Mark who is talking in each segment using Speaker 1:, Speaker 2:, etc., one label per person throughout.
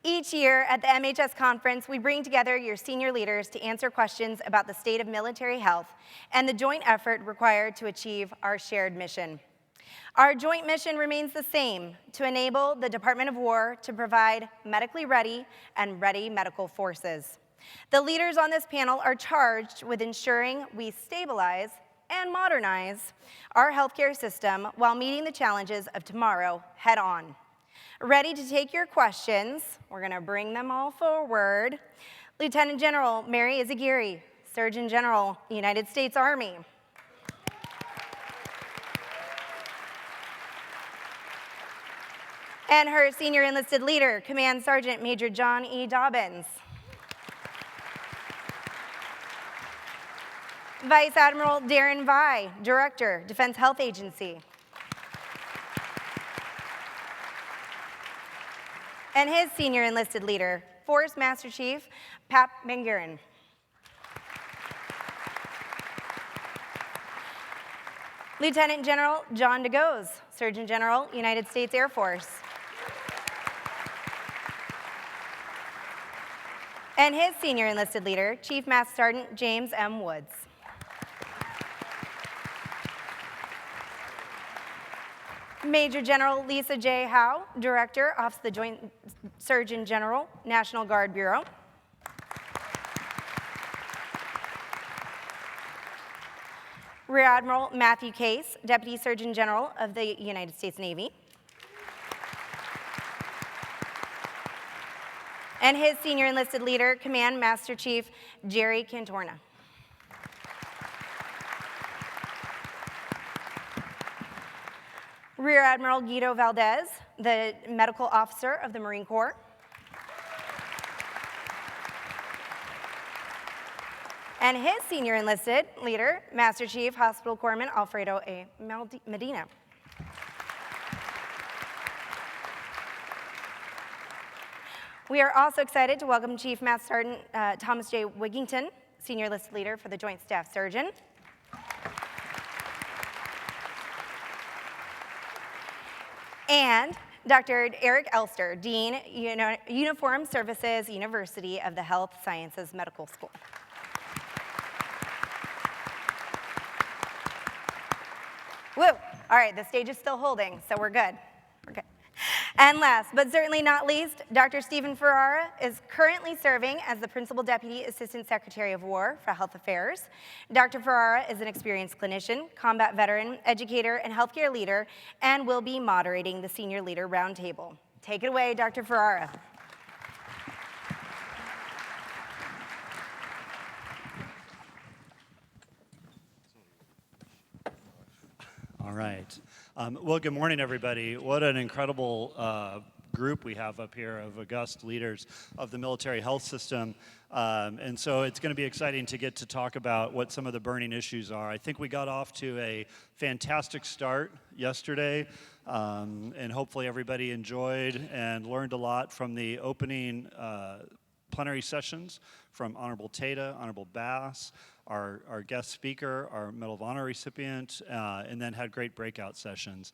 Speaker 1: Each year at the MHS conference, we bring together your senior leaders to answer questions about the state of military health and the joint effort required to achieve our shared mission. Our joint mission remains the same: to enable the Department of War to provide medically ready and ready medical forces. The leaders on this panel are charged with ensuring we stabilize and modernize our healthcare system while meeting the challenges of tomorrow head on. Ready to take your questions, we're going to bring them all forward. Lieutenant General Mary Izagiri, Surgeon General, United States Army. And her senior enlisted leader, Command Sergeant Major John E. Dobbins. Vice Admiral Darren Vai, Director, Defense Health Agency. And his senior enlisted leader, Force Master Chief Pap Mangiran. Lieutenant General John DeGoes, Surgeon General, United States Air Force. And his senior enlisted leader, Chief Master Sergeant James M. Woods. Major General Lisa J. Howe, Director, Office of the Joint Surgeon General, National Guard Bureau. Rear Admiral Matthew Case, Deputy Surgeon General of the United States Navy. And his senior enlisted leader, Command Master Chief Jerry Cantorna. Rear Admiral Guido Valdez, the Medical Officer of the Marine Corps. And his senior enlisted leader, Master Chief Hospital Corpsman Alfredo A. Medina. We are also excited to welcome Chief Master Sergeant Thomas J. Wigington, senior enlisted leader for the Joint Staff Surgeon. And Dr. Eric Elster, Dean, Uniformed Services University of the Health Sciences Medical School. Woo! All right, the stage is still holding, so we're good. We're good. And last, but certainly not least, Dr. Stephen Ferrara is currently serving as the Principal Deputy Assistant Secretary of War for Health Affairs. Dr. Ferrara is an experienced clinician, combat veteran, educator, and healthcare leader, and will be moderating the Senior Leader Roundtable. Take it away, Dr. Ferrara.
Speaker 2: All right. Well, good morning, everybody. What an incredible group we have up here of august leaders of the military health system. And so it's going to be exciting to get to talk about what some of the burning issues are. I think we got off to a fantastic start yesterday, and hopefully everybody enjoyed and learned a lot from the opening plenary sessions from Honorable Tata, Honorable Bass, our guest speaker, our Medal of Honor recipient, and then had great breakout sessions.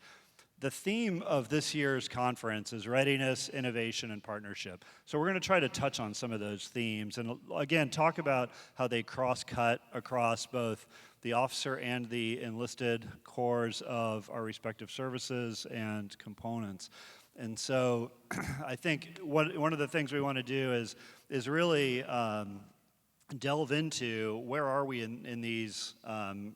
Speaker 2: The theme of this year's conference is readiness, innovation, and partnership. So we're going to try to touch on some of those themes and, again, talk about how they cross-cut across both the officer and the enlisted corps of our respective services and components. And so I think one of the things we want to do is really delve into where are we in these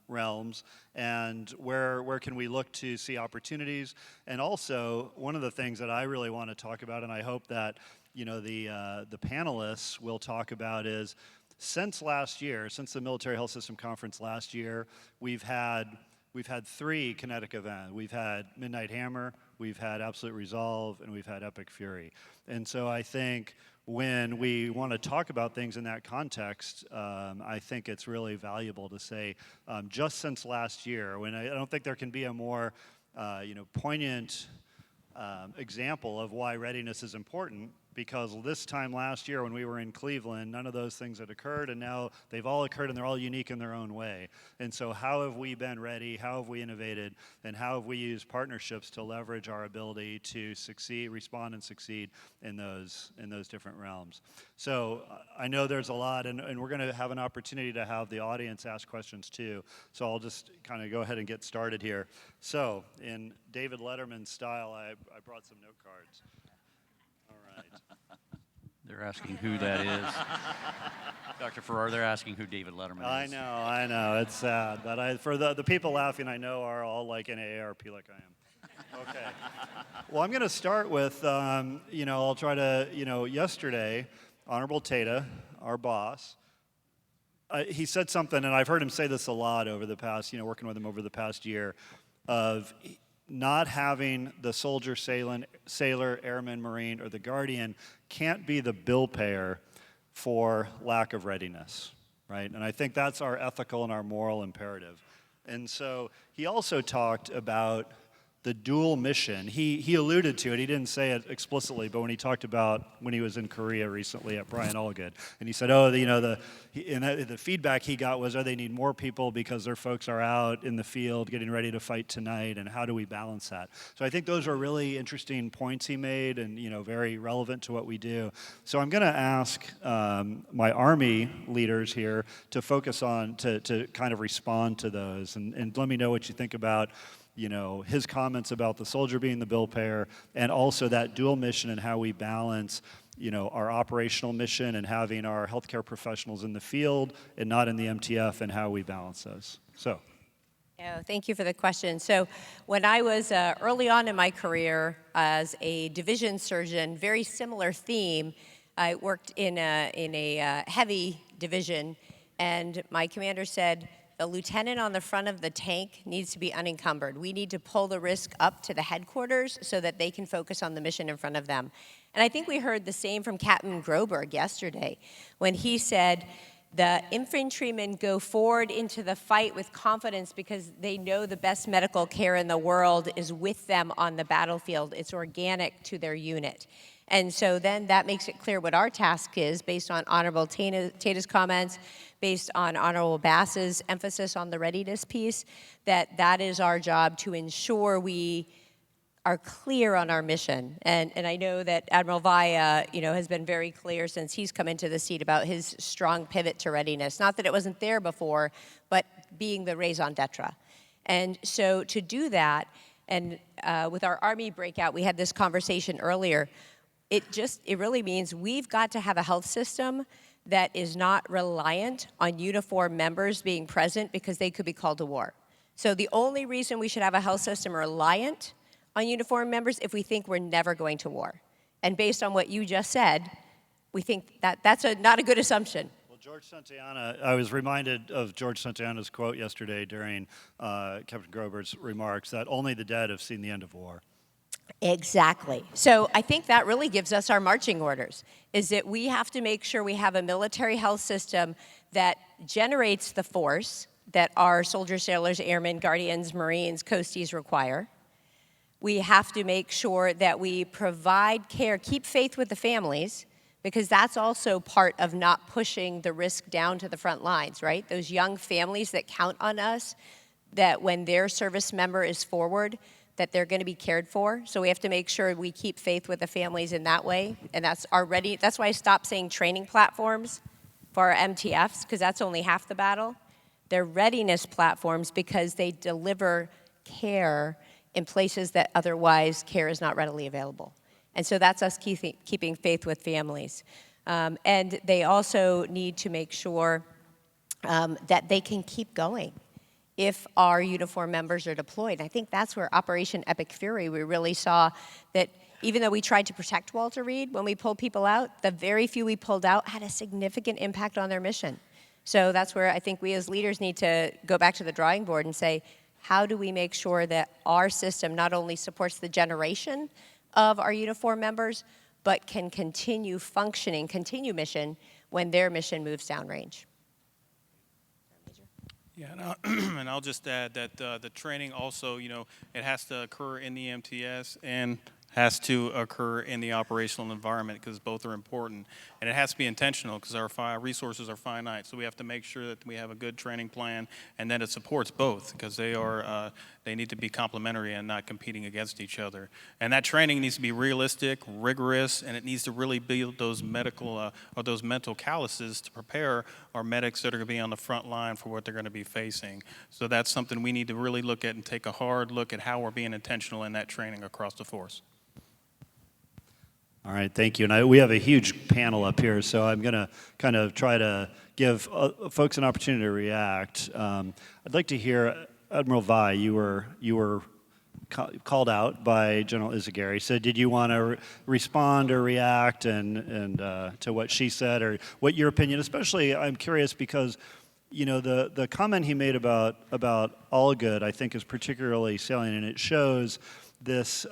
Speaker 2: realms, and where can we look to see opportunities. And also, one of the things that I really want to talk about, and I hope that the panelists will talk about, is since last year, since the Military Health System Conference last year, we've had 3 kinetic events. We've had Midnight Hammer, we've had Absolute Resolve, and we've had Epic Fury. And so I think when we want to talk about things in that context, I think it's really valuable to say, just since last year, when I don't think there can be a more poignant example of why readiness is important, because this time last year when we were in Cleveland, none of those things had occurred, and now they've all occurred, and they're all unique in their own way. And so how have we been ready, how have we innovated, and how have we used partnerships to leverage our ability to succeed, respond and succeed in those different realms? So I know there's a lot, and we're going to have an opportunity to have the audience ask questions too. So I'll just kind of go ahead and get started here. So in David Letterman style, I brought some note cards. All right.
Speaker 3: They're asking who that is. Dr. Farrar, they're asking who David Letterman is.
Speaker 2: I know, it's sad. But for the people laughing, I know are all like in AARP like I am. Okay. Well, I'm going to start with, I'll try to, yesterday, Honorable Tata, our boss, he said something, and I've heard him say this a lot over the past, working with him over the past year, of not having the soldier, sailor, airman, Marine, or the Guardian can't be the bill payer for lack of readiness, right? And I think that's our ethical and our moral imperative. And so he also talked about the dual mission. He alluded to it. He didn't say it explicitly, but when he talked about when he was in Korea recently at Brian Allgood, and he said, the feedback he got was, they need more people because their folks are out in the field getting ready to fight tonight, and how do we balance that? So I think those are really interesting points he made, and very relevant to what we do. So I'm going to ask my Army leaders here to focus on to kind of respond to those, and let me know what you think about his comments about the soldier being the bill payer, and also that dual mission and how we balance, our operational mission and having our healthcare professionals in the field and not in the MTF, and how we balance those. So.
Speaker 4: Oh, thank you for the question. So when I was early on in my career as a division surgeon, very similar theme. I worked in a heavy division, and my commander said, the lieutenant on the front of the tank needs to be unencumbered. We need to pull the risk up to the headquarters so that they can focus on the mission in front of them. And I think we heard the same from Captain Groberg yesterday when he said the infantrymen go forward into the fight with confidence because they know the best medical care in the world is with them on the battlefield. It's organic to their unit. And so then that makes it clear what our task is based on Honorable Tata's comments, based on Honorable Bass's emphasis on the readiness piece, that is our job to ensure we are clear on our mission. And I know that Admiral Vaya, has been very clear since he's come into the seat about his strong pivot to readiness. Not that it wasn't there before, but being the raison d'etre. And so to do that, and with our Army breakout, we had this conversation earlier, it really means we've got to have a health system that is not reliant on uniformed members being present because they could be called to war. So the only reason we should have a health system reliant on uniformed members if we think we're never going to war. And based on what you just said, we think that that's not a good assumption.
Speaker 2: Well, George Santayana, I was reminded of George Santayana's quote yesterday during Captain Grober's remarks that only the dead have seen the end of war.
Speaker 4: Exactly. So I think that really gives us our marching orders, is that we have to make sure we have a military health system that generates the force that our soldiers, sailors, airmen, guardians, Marines, coasties require. We have to make sure that we provide care, keep faith with the families, because that's also part of not pushing the risk down to the front lines, right? Those young families that count on us, that when their service member is forward, that they're going to be cared for. So we have to make sure we keep faith with the families in that way. And that's why I stopped saying training platforms for our MTFs, because that's only half the battle. They're readiness platforms because they deliver care in places that otherwise care is not readily available. And so that's us keeping faith with families. And they also need to make sure that they can keep going if our uniform members are deployed. I think that's where Operation Epic Fury, we really saw that even though we tried to protect Walter Reed when we pulled people out, the very few we pulled out had a significant impact on their mission. So that's where I think we as leaders need to go back to the drawing board and say, how do we make sure that our system not only supports the generation of our uniform members, but can continue functioning, continue mission when their mission moves downrange?
Speaker 5: Yeah, and I'll just add that the training also, it has to occur in the MTS and has to occur in the operational environment because both are important. And it has to be intentional because our resources are finite. So we have to make sure that we have a good training plan and that it supports both because they need to be complementary and not competing against each other. And that training needs to be realistic, rigorous, and it needs to really build those medical or those mental calluses to prepare our medics that are going to be on the front line for what they're going to be facing. So that's something we need to really look at and take a hard look at how we're being intentional in that training across the force.
Speaker 2: All right, thank you. And we have a huge panel up here, so I'm going to kind of try to give folks an opportunity to react. I'd like to hear, Admiral Vai, you were called out by General Izagiri. So did you want to respond or react and to what she said, or what your opinion? Especially, I'm curious because the comment he made about all good, I think, is particularly salient, and it shows this.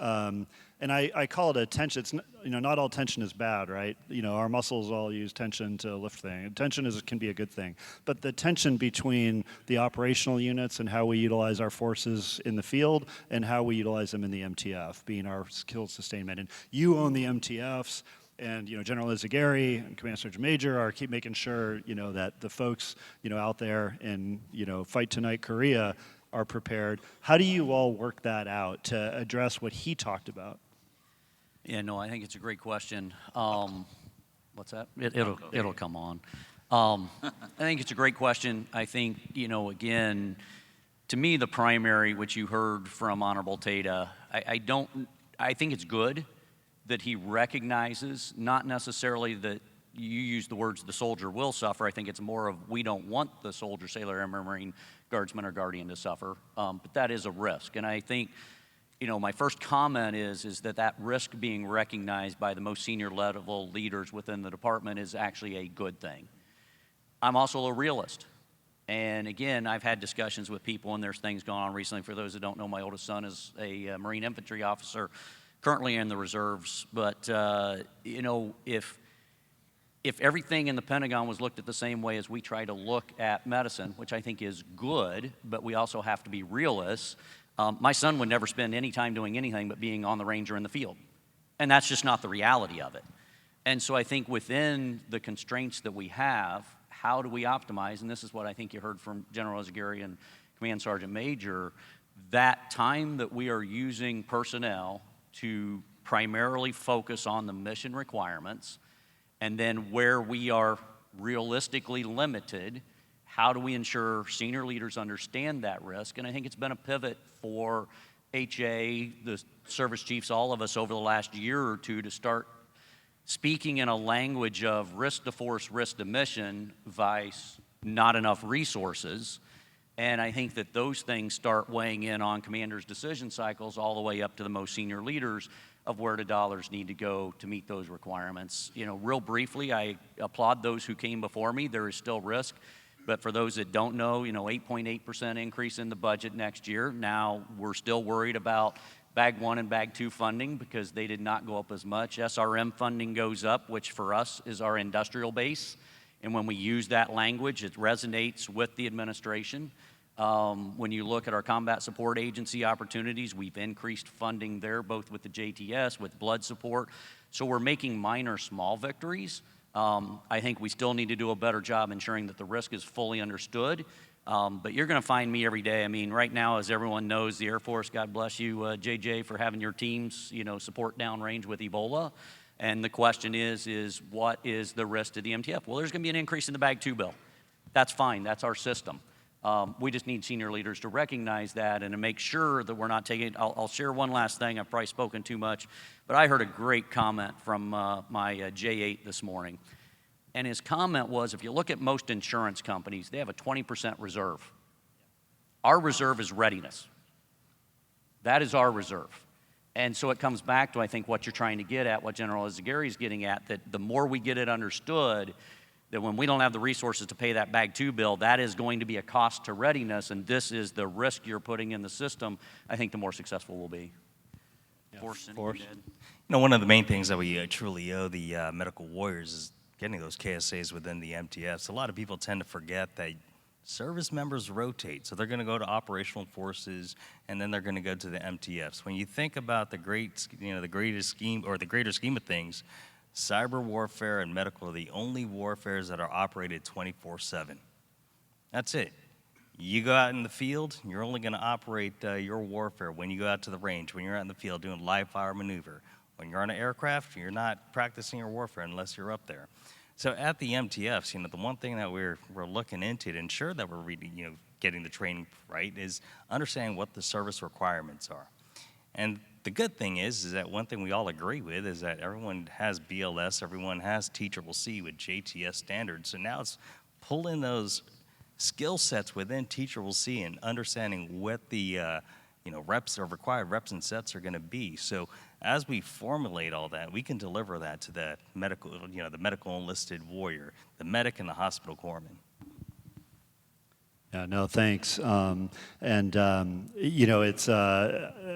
Speaker 2: And I call it a tension. It's not all tension is bad, right? Our muscles all use tension to lift things. Tension can be a good thing, but the tension between the operational units and how we utilize our forces in the field and how we utilize them in the MTF, being our skilled sustainment. And you own the MTFs, and General Izagiri and Command Sergeant Major keep making sure that the folks out there in Fight Tonight Korea are prepared. How do you all work that out to address what he talked about?
Speaker 3: Yeah, no, I think it's a great question. What's that? It'll come on. I think it's a great question. I think, again, to me, the primary, which you heard from Honorable Tata, I think it's good that he recognizes, not necessarily that you use the words the soldier will suffer. I think it's more of we don't want the soldier, sailor, airman, marine, guardsman, or guardian to suffer, but that is a risk. And I think, my first comment is that risk being recognized by the most senior level leaders within the department is actually a good thing. I'm also a realist. And again, I've had discussions with people, and there's things going on recently. For those that don't know, my oldest son is a Marine infantry officer, currently in the reserves. But, if everything in the Pentagon was looked at the same way as we try to look at medicine, which I think is good, but we also have to be realists, my son would never spend any time doing anything but being on the range or in the field. And that's just not the reality of it. And so I think within the constraints that we have, how do we optimize? And this is what I think you heard from General Izagiri and Command Sergeant Major, that time that we are using personnel to primarily focus on the mission requirements, and then where we are realistically limited, how do we ensure senior leaders understand that risk? And I think it's been a pivot for HA, the service chiefs, all of us over the last year or two to start speaking in a language of risk to force, risk to mission, vice not enough resources. And I think that those things start weighing in on commanders' decision cycles all the way up to the most senior leaders of where the dollars need to go to meet those requirements. Real briefly, I applaud those who came before me. There is still risk. But for those that don't know, 8.8% increase in the budget next year. Now, we're still worried about Bag 1 and Bag 2 funding because they did not go up as much. SRM funding goes up, which for us is our industrial base. And when we use that language, it resonates with the administration. When you look at our combat support agency opportunities, we've increased funding there, both with the JTS, with blood support. So we're making minor, small victories. I think we still need to do a better job ensuring that the risk is fully understood. But you're going to find me every day. I mean, right now, as everyone knows, the Air Force, God bless you, JJ, for having your teams, support downrange with Ebola. And the question is what is the risk to the MTF? Well, there's going to be an increase in the Bag 2 bill. That's fine. That's our system. We just need senior leaders to recognize that and to make sure that we're not taking it. I'll share one last thing. I've probably spoken too much, but I heard a great comment from my J8 this morning. And his comment was, if you look at most insurance companies, they have a 20% reserve. Our reserve is readiness. That is our reserve. And so it comes back to, I think, what you're trying to get at, what General Izagiri is getting at, that the more we get it understood, that when we don't have the resources to pay that Bag 2 bill, that is going to be a cost to readiness, and this is the risk you're putting in the system, I think the more successful we'll be.
Speaker 2: Yeah.
Speaker 3: Force.
Speaker 6: One of the main things that we truly owe the medical warriors is getting those KSAs within the MTFs. A lot of people tend to forget that Service members rotate, so they're going to go to operational forces, and then they're going to go to the MTFs. When you think about the greater scheme of things, cyber warfare and medical are the only warfares that are operated 24/7. That's it. You go out in the field, you're only going to operate your warfare when you go out to the range, when you're out in the field doing live fire maneuver. When you're on an aircraft, you're not practicing your warfare unless you're up there. So at the MTFs, the one thing that we're looking into to ensure that we're really, getting the training right is understanding what the service requirements are. And the good thing is that one thing we all agree with is that everyone has BLS, everyone has Teachable C with JTS standards. So now it's pulling those skill sets within Teachable C and understanding what the reps or required reps and sets are going to be. So as we formulate all that, we can deliver that to the medical, the medical enlisted warrior, the medic, and the hospital corpsman.
Speaker 2: Yeah, no, thanks. It's,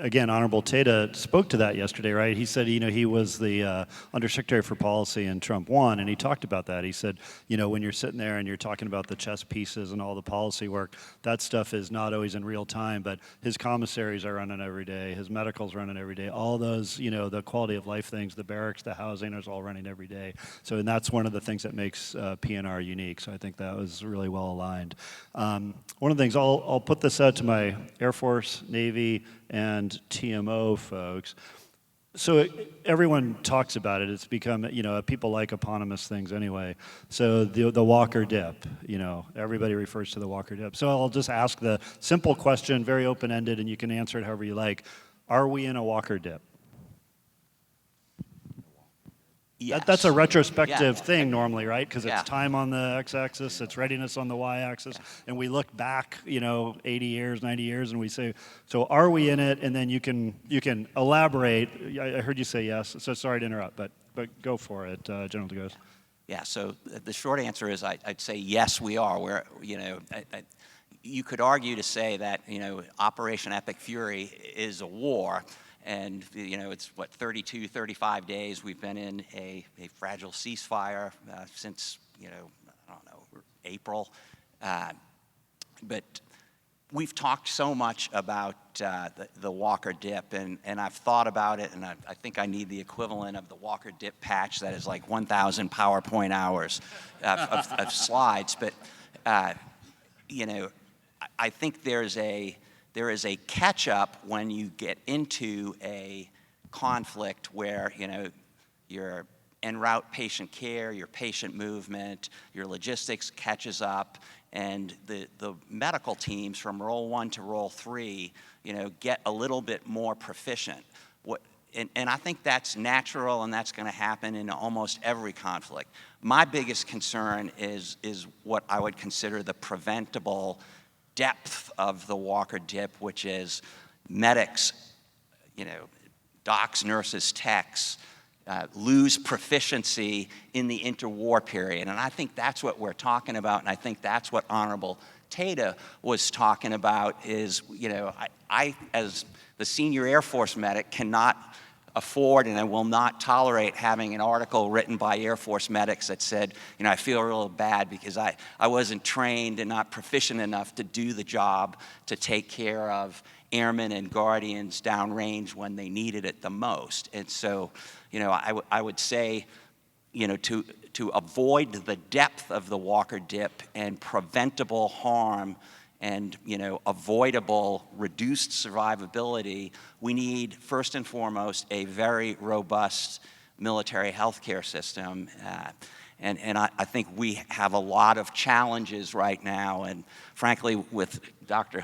Speaker 2: again, Honorable Tata spoke to that yesterday, right? He said, he was the Undersecretary for Policy in Trump 1, and he talked about that. He said, when you're sitting there and you're talking about the chess pieces and all the policy work, that stuff is not always in real time, but his commissaries are running every day, his medical's running every day, all those, the quality of life things, the barracks, the housing is all running every day. So, and that's one of the things that makes PNR unique. So I think that was really well aligned. One of the things, I'll put this out to my Air Force, Navy, and TMO folks. So everyone talks about it. It's become, people like eponymous things anyway. So the Walker dip, everybody refers to the Walker dip. So I'll just ask the simple question, very open-ended, and you can answer it however you like. Are we in a Walker dip?
Speaker 7: Yes.
Speaker 2: That's a retrospective thing normally, right? Because it's time on the x-axis, it's readiness on the y-axis, and we look back, 80 years, 90 years, and we say, so are we in it? And then you can elaborate. I heard you say yes, so sorry to interrupt, but go for it, General DeGose.
Speaker 7: Yeah. So the short answer is I'd say yes, we are. We're you could argue to say that Operation Epic Fury is a war. And, it's 32, 35 days. We've been in a fragile ceasefire since, April. But we've talked so much about the Walker dip, and I've thought about it, and I think I need the equivalent of the Walker dip patch that is like 1,000 PowerPoint hours of slides. But, I think there is a catch-up when you get into a conflict where, your en route patient care, your patient movement, your logistics catches up, and the medical teams from role 1 to role 3, get a little bit more proficient. And I think that's natural, and that's going to happen in almost every conflict. My biggest concern is what I would consider the preventable depth of the Walker dip, which is medics, docs, nurses, techs, lose proficiency in the interwar period. And I think that's what we're talking about, and I think that's what Honorable Tata was talking about is, I as the senior Air Force medic cannot afford and I will not tolerate having an article written by Air Force medics that said, I feel real bad because I wasn't trained and not proficient enough to do the job to take care of airmen and guardians downrange when they needed it the most. And so, I would say, to avoid the depth of the Walker dip and preventable harm and avoidable reduced survivability, we need first and foremost a very robust military healthcare system. And I think we have a lot of challenges right now. And frankly, with Dr.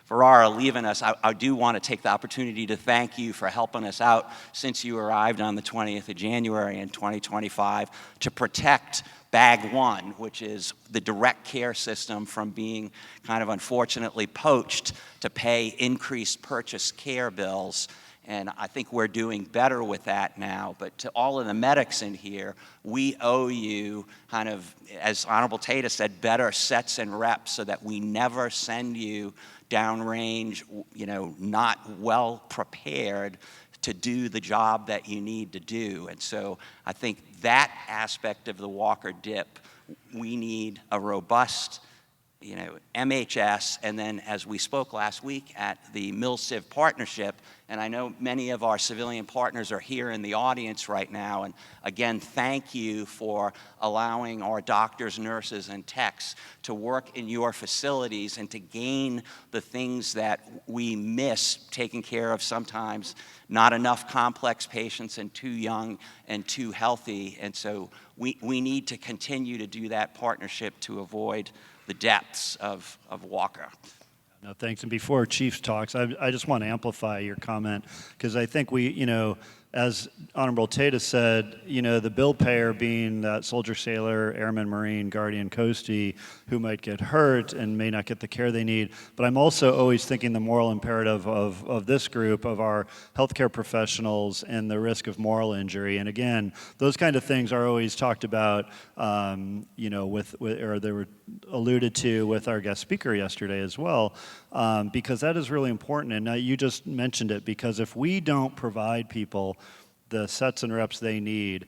Speaker 7: Ferrara leaving us, I do want to take the opportunity to thank you for helping us out since you arrived on the 20th of January in 2025 to protect Bag 1, which is the direct care system from being kind of unfortunately poached to pay increased purchase care bills. And I think we're doing better with that now. But to all of the medics in here, we owe you kind of, as Honorable Tata said, better sets and reps so that we never send you downrange, not well prepared to do the job that you need to do. And so I think that aspect of the Walker dip, we need a robust, MHS, and then as we spoke last week at the MilCiv partnership, and I know many of our civilian partners are here in the audience right now, and again, thank you for allowing our doctors, nurses, and techs to work in your facilities and to gain the things that we miss taking care of sometimes not enough complex patients and too young and too healthy, and so we need to continue to do that partnership to avoid the depths of Walker.
Speaker 2: No, thanks. And before Chief talks, I just want to amplify your comment, because I think as Honorable Tata said, the bill payer being that soldier, sailor, airman, Marine, Guardian, Coastie, who might get hurt and may not get the care they need. But I'm also always thinking the moral imperative of this group, of our healthcare professionals, and the risk of moral injury. And again, those kind of things are always talked about, or they were alluded to with our guest speaker yesterday as well, because that is really important. And now you just mentioned it, because if we don't provide people the sets and reps they need,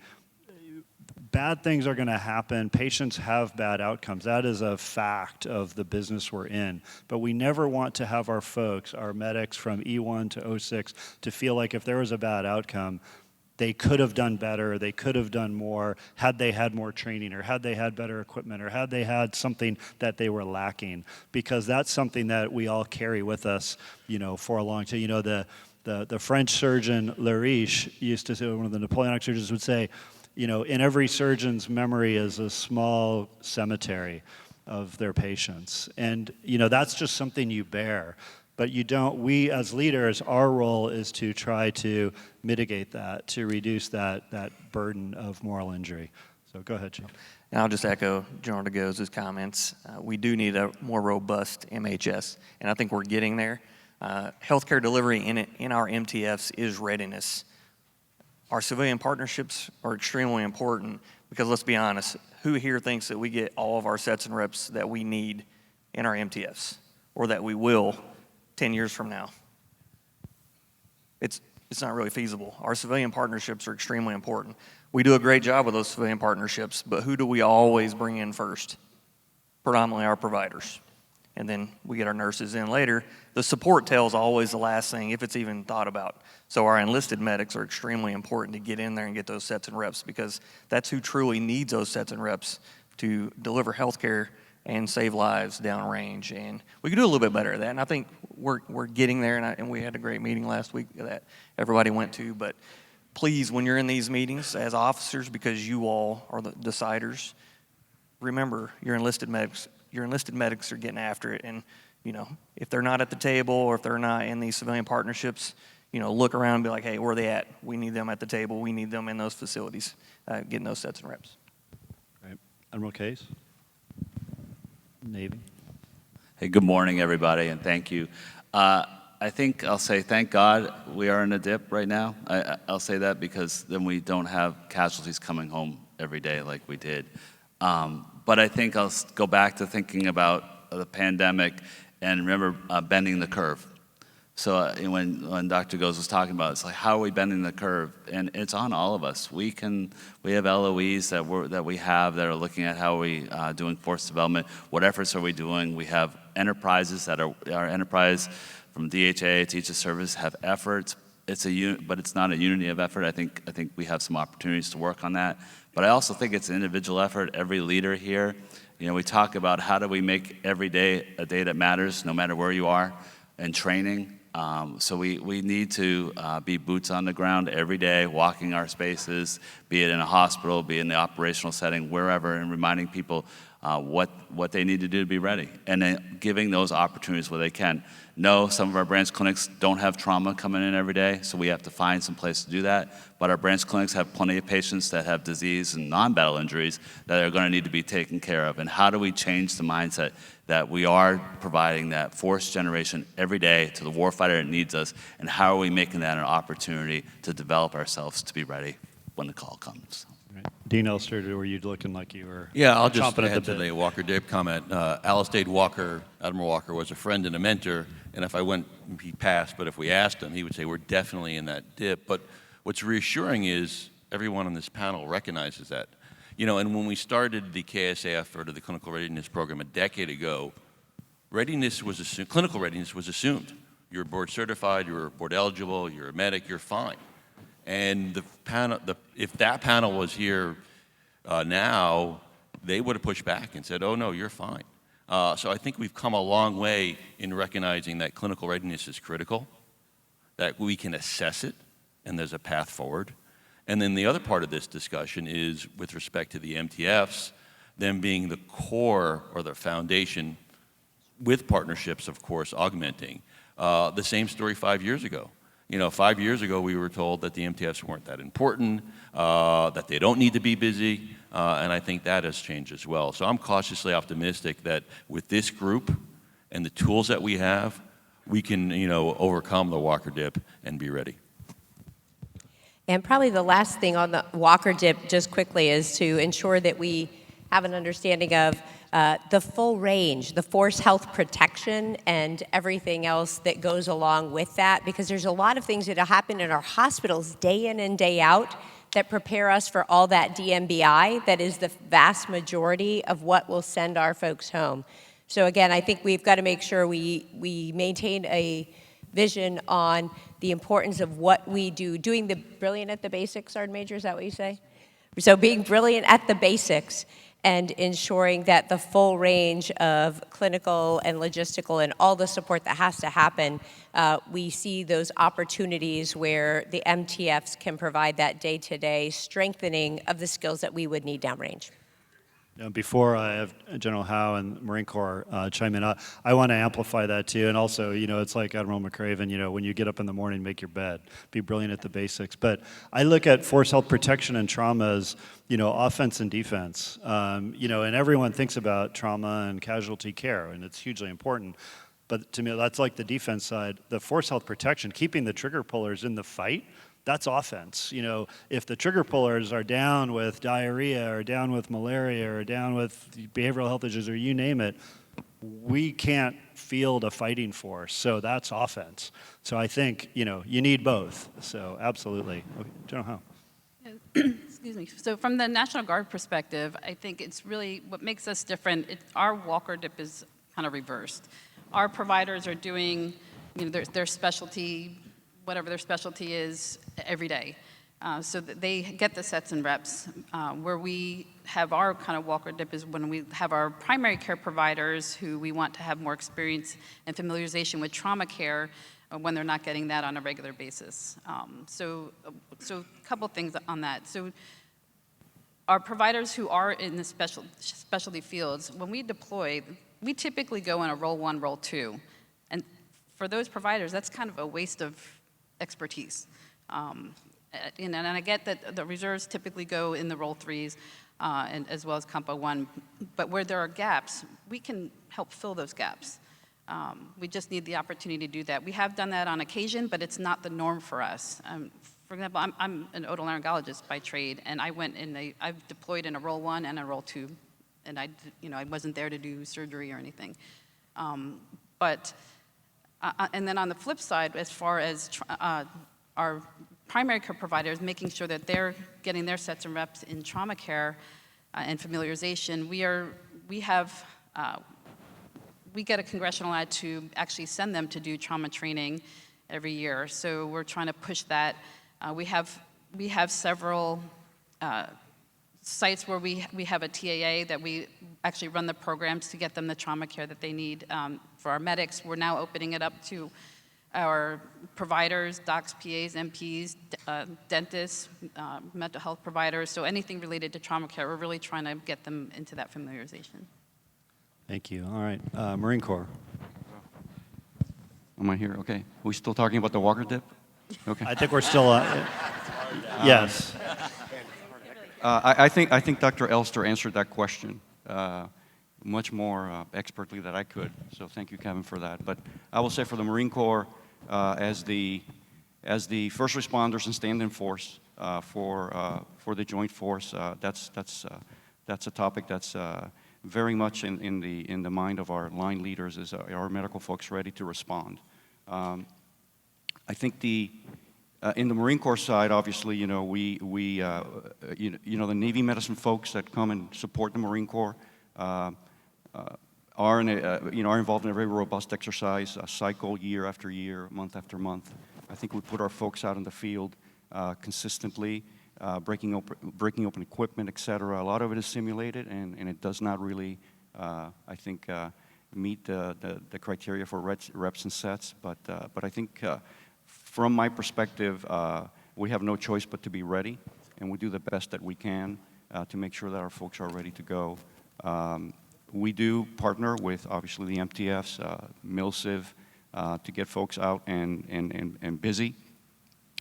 Speaker 2: bad things are going to happen. Patients have bad outcomes. That is a fact of the business we're in. But we never want to have our folks, our medics from E1 to 06, to feel like if there was a bad outcome, they could have done better, they could have done more, had they had more training, or had they had better equipment, or had they had something that they were lacking. Because that's something that we all carry with us, for a long time. The French surgeon Leriche used to say, one of the Napoleonic surgeons would say, in every surgeon's memory is a small cemetery of their patients. And, that's just something you bear. But we as leaders, our role is to try to mitigate that, to reduce that burden of moral injury. So go ahead, Chief.
Speaker 8: And I'll just echo General DeGoza's comments. We do need a more robust MHS, and I think we're getting there. Healthcare delivery in our MTFs is readiness. Our civilian partnerships are extremely important because, let's be honest, who here thinks that we get all of our sets and reps that we need in our MTFs, or that we will 10 years from now? It's not really feasible. Our civilian partnerships are extremely important. We do a great job with those civilian partnerships, but who do we always bring in first? Predominantly our providers. And then we get our nurses in later. The support tail is always the last thing, if it's even thought about. So our enlisted medics are extremely important to get in there and get those sets and reps, because that's who truly needs those sets and reps to deliver health care and save lives downrange. And we can do a little bit better at that, and I think we're getting there, and we had a great meeting last week that everybody went to. But please, when you're in these meetings as officers, because you all are the deciders, remember your enlisted medics. Your enlisted medics are getting after it, and if they're not at the table, or if they're not in these civilian partnerships, look around and be like, hey, where are they at? We need them at the table. We need them in those facilities, getting those sets and reps.
Speaker 2: Right. Admiral Case, Navy.
Speaker 9: Hey, good morning, everybody, and thank you. I think I'll say thank God we are in a dip right now. I'll say that because then we don't have casualties coming home every day like we did. But I think I'll go back to thinking about the pandemic and remember bending the curve. So when Dr. Goes was talking about it, it's like, how are we bending the curve? And it's on all of us. We have LOEs that we have that are looking at how we doing force development. What efforts are we doing? We have enterprises that are our enterprise from DHA, Teach a Service, have efforts. But it's not a unity of effort. I think we have some opportunities to work on that. But I also think it's an individual effort. Every leader here, we talk about how do we make every day a day that matters, no matter where you are, and training. So we need to be boots on the ground every day, walking our spaces, be it in a hospital, be it in the operational setting, wherever, and reminding people what they need to do to be ready, and then giving those opportunities where they can. No, some of our branch clinics don't have trauma coming in every day, so we have to find some place to do that. But our branch clinics have plenty of patients that have disease and non-battle injuries that are going to need to be taken care of. And how do we change the mindset that we are providing that force generation every day to the warfighter that needs us, and how are we making that an opportunity to develop ourselves to be ready when the call comes?
Speaker 2: Right. Dean Elster, were you looking like you were?
Speaker 10: Yeah, I'll just
Speaker 2: add
Speaker 10: to the Walker-Dip comment. Alice Dade Walker, Admiral Walker, was a friend and a mentor, and if he passed, but if we asked him, he would say we're definitely in that dip. But what's reassuring is everyone on this panel recognizes that. And when we started the KSAF, or the Clinical Readiness Program, a decade ago, readiness was assumed, clinical readiness was assumed. You're board certified, you're board eligible, you're a medic, you're fine. And the panel, if that panel was here now, they would have pushed back and said, oh no, you're fine. So I think we've come a long way in recognizing that clinical readiness is critical, that we can assess it, and there's a path forward. And then the other part of this discussion is with respect to the MTFs, them being the core or the foundation with partnerships, of course, augmenting. The same story 5 years ago. 5 years ago we were told that the MTFs weren't that important, that they don't need to be busy, and I think that has changed as well. So I'm cautiously optimistic that with this group and the tools that we have, we can, overcome the Walker dip and be ready.
Speaker 4: And probably the last thing on the Walker dip, just quickly, is to ensure that we have an understanding of the full range, the force health protection and everything else that goes along with that, because there's a lot of things that happen in our hospitals day in and day out that prepare us for all that DMBI that is the vast majority of what will send our folks home. So again, I think we've got to make sure we maintain a vision on the importance of what we do, doing the brilliant at the basics, Sergeant Major, is that what you say? So being brilliant at the basics and ensuring that the full range of clinical and logistical and all the support that has to happen, we see those opportunities where the MTFs can provide that day-to-day strengthening of the skills that we would need downrange.
Speaker 2: Before I have General Howe and Marine Corps chime in, I want to amplify that too. And also, it's like Admiral McRaven, when you get up in the morning, make your bed, be brilliant at the basics. But I look at force health protection and trauma as, offense and defense. And everyone thinks about trauma and casualty care, and it's hugely important. But to me, that's like the defense side. The force health protection, keeping the trigger pullers in the fight, that's offense. If the trigger pullers are down with diarrhea or down with malaria or down with behavioral health issues or you name it, we can't field a fighting force. So that's offense. So I think, you need both. So absolutely. Okay, General Howe.
Speaker 11: Excuse me. So from the National Guard perspective, I think it's really what makes us different. Our Walker dip is kind of reversed. Our providers are doing, their specialty, whatever their specialty is, every day. So that they get the sets and reps. Where we have our kind of Walker dip is when we have our primary care providers who we want to have more experience and familiarization with trauma care when they're not getting that on a regular basis. So a couple things on that. So our providers who are in the specialty fields, when we deploy, we typically go in a role 1, role 2. And for those providers, that's kind of a waste of expertise. And I get that the reserves typically go in the role 3s and as well as Compo 1, but where there are gaps, we can help fill those gaps. We just need the opportunity to do that. We have done that on occasion, but it's not the norm for us. For example, I'm an otolaryngologist by trade, and I've deployed in a role 1 and a role 2, and I wasn't there to do surgery or anything. And then on the flip side, as far as our primary care providers, making sure that they're getting their sets and reps in trauma care and familiarization, we get a congressional ad to actually send them to do trauma training every year. So we're trying to push that. We have several sites where we have a TAA that we actually run the programs to get them the trauma care that they need. For our medics, we're now opening it up to our providers, docs, PAs, MPs, dentists, mental health providers. So anything related to trauma care, we're really trying to get them into that familiarization.
Speaker 2: Thank you. All right. Marine Corps.
Speaker 12: Am I here? Okay. Are we still talking about the Walker dip? Okay.
Speaker 2: I think we're still yes.
Speaker 12: I think Dr. Elster answered that question much more expertly than I could. So thank you, Kevin, for that. But I will say for the Marine Corps, as the first responders and stand-in force for the joint force, that's a topic that's very much in the mind of our line leaders. Is our medical folks ready to respond? I think in the Marine Corps side, obviously, the Navy medicine folks that come and support the Marine Corps, are are involved in a very robust exercise cycle year after year, month after month. I think we put our folks out in the field consistently, breaking open equipment, et cetera. A lot of it is simulated, and it does not really, I think, meet the criteria for reps and sets. But I think from my perspective, we have no choice but to be ready, and we do the best that we can to make sure that our folks are ready to go. We do partner with, obviously, the MTFs, MilSiv, to get folks out and busy.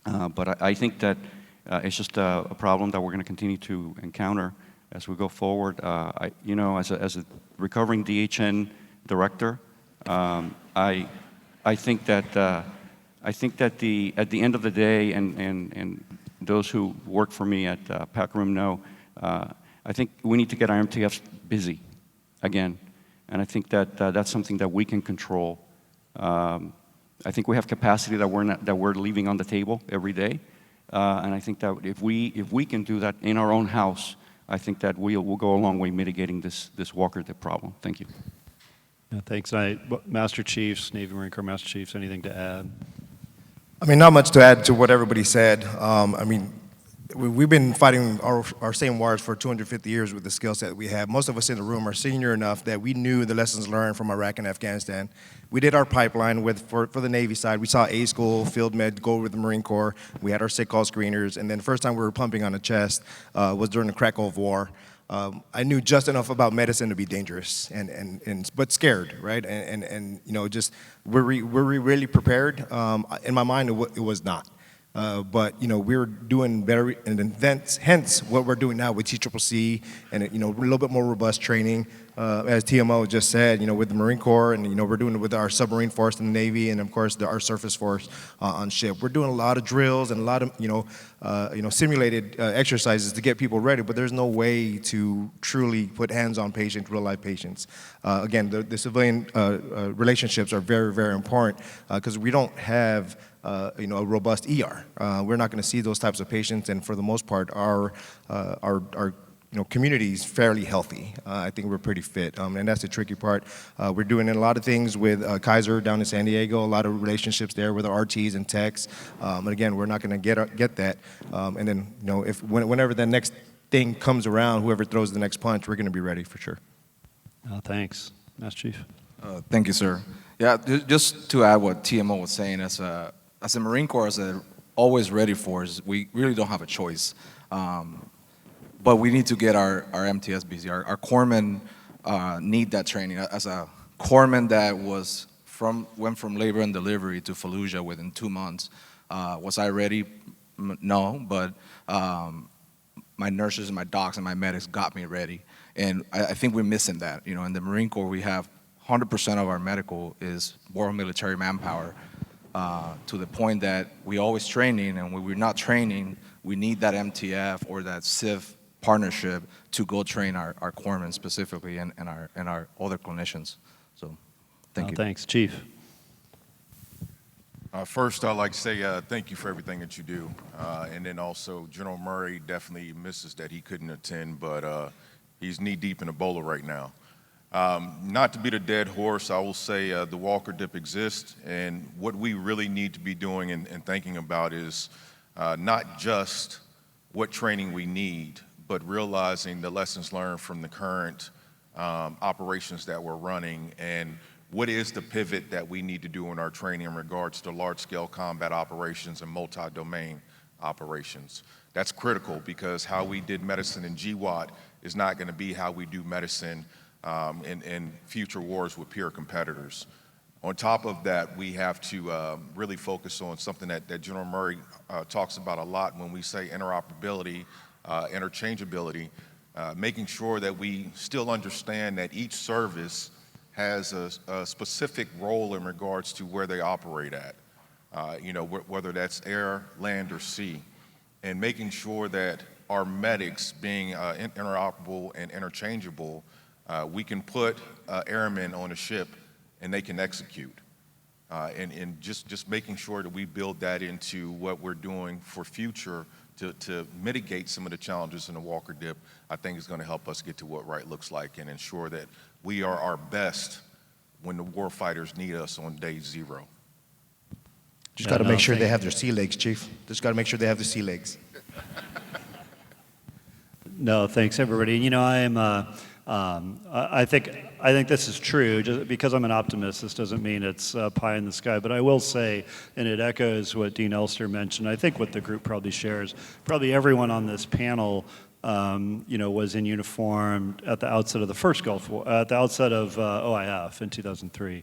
Speaker 12: But I think that it's just a problem that we're going to continue to encounter as we go forward. As a recovering DHN director, I think that at the end of the day, and those who work for me at PACRIM know, I think we need to get our MTFs busy again, and I think that that's something that we can control. I think we have capacity that we're leaving on the table every day, and I think that if we can do that in our own house, I think that we'll go a long way mitigating this walker dip problem. Thank you.
Speaker 2: Yeah, thanks. Master Chiefs, Navy Marine Corps Master Chiefs, anything to add?
Speaker 13: I mean, not much to add to what everybody said. I mean, we've been fighting our same wars for 250 years with the skill set we have. Most of us in the room are senior enough that we knew the lessons learned from Iraq and Afghanistan. We did our pipeline for the Navy side. We saw A school, field med, go with the Marine Corps. We had our sick call screeners, and then the first time we were pumping on the chest was during the Krakow War. I knew just enough about medicine to be dangerous, but scared, right? And just were we really prepared? In my mind, it was not. But we were doing better, and hence what we're doing now with TCCC and a little bit more robust training, as TMO just said, with the Marine Corps, and we're doing it with our submarine force in the Navy, and of course our surface force on ship. We're doing a lot of drills and a lot of simulated exercises to get people ready, but there's no way to truly put hands on patients, real life patients. Again, the civilian relationships are very, very important because we don't have a robust ER. We're not going to see those types of patients, and for the most part, our community is fairly healthy. I think we're pretty fit, and that's the tricky part. We're doing a lot of things with Kaiser down in San Diego, a lot of relationships there with our RTs and techs. And again, we're not going to get that. And then, whenever the next thing comes around, whoever throws the next punch, we're going to be ready for sure.
Speaker 2: Thanks, Master Chief.
Speaker 14: Thank you, sir. Yeah, just to add what TMO was saying, as a Marine Corps, as a always ready force, we really don't have a choice. But we need to get our MTS busy. Our corpsmen need that training. As a corpsman that went from labor and delivery to Fallujah within 2 months, was I ready? No, but my nurses and my docs and my medics got me ready. And I think we're missing that. In the Marine Corps, we have 100% of our medical is War military manpower, to the point that we always training, and when we're not training, we need that MTF or that CIV partnership to go train our corpsmen specifically and our other clinicians. So, thank you.
Speaker 2: Thanks, Chief.
Speaker 15: First, I'd like to say thank you for everything that you do. And then also, General Murray definitely misses that he couldn't attend, but he's knee-deep in Ebola right now. Not to beat a dead horse, I will say the walker dip exists, and what we really need to be doing and thinking about is not just what training we need, but realizing the lessons learned from the current operations that we're running, and what is the pivot that we need to do in our training in regards to large-scale combat operations and multi-domain operations. That's critical because how we did medicine in GWAT is not going to be how we do medicine in future wars with peer competitors. On top of that, we have to really focus on something that General Murray talks about a lot when we say interoperability, interchangeability, making sure that we still understand that each service has a specific role in regards to where they operate at, whether that's air, land, or sea, and making sure that our medics being interoperable and interchangeable, we can put airmen on a ship and they can execute. And just making sure that we build that into what we're doing for future to mitigate some of the challenges in the Walker Dip, I think is going to help us get to what right looks like and ensure that we are our best when the war fighters need us on day zero.
Speaker 13: Just got to make sure they have their sea legs, Chief. Just got to make sure they have the sea legs.
Speaker 2: No, thanks everybody. You know, I think this is true. Just because I'm an optimist, this doesn't mean it's pie in the sky. But I will say, and it echoes what Dean Elster mentioned, I think what the group probably shares, probably everyone on this panel, was in uniform at the outset of the first Gulf War, at the outset of OIF in 2003.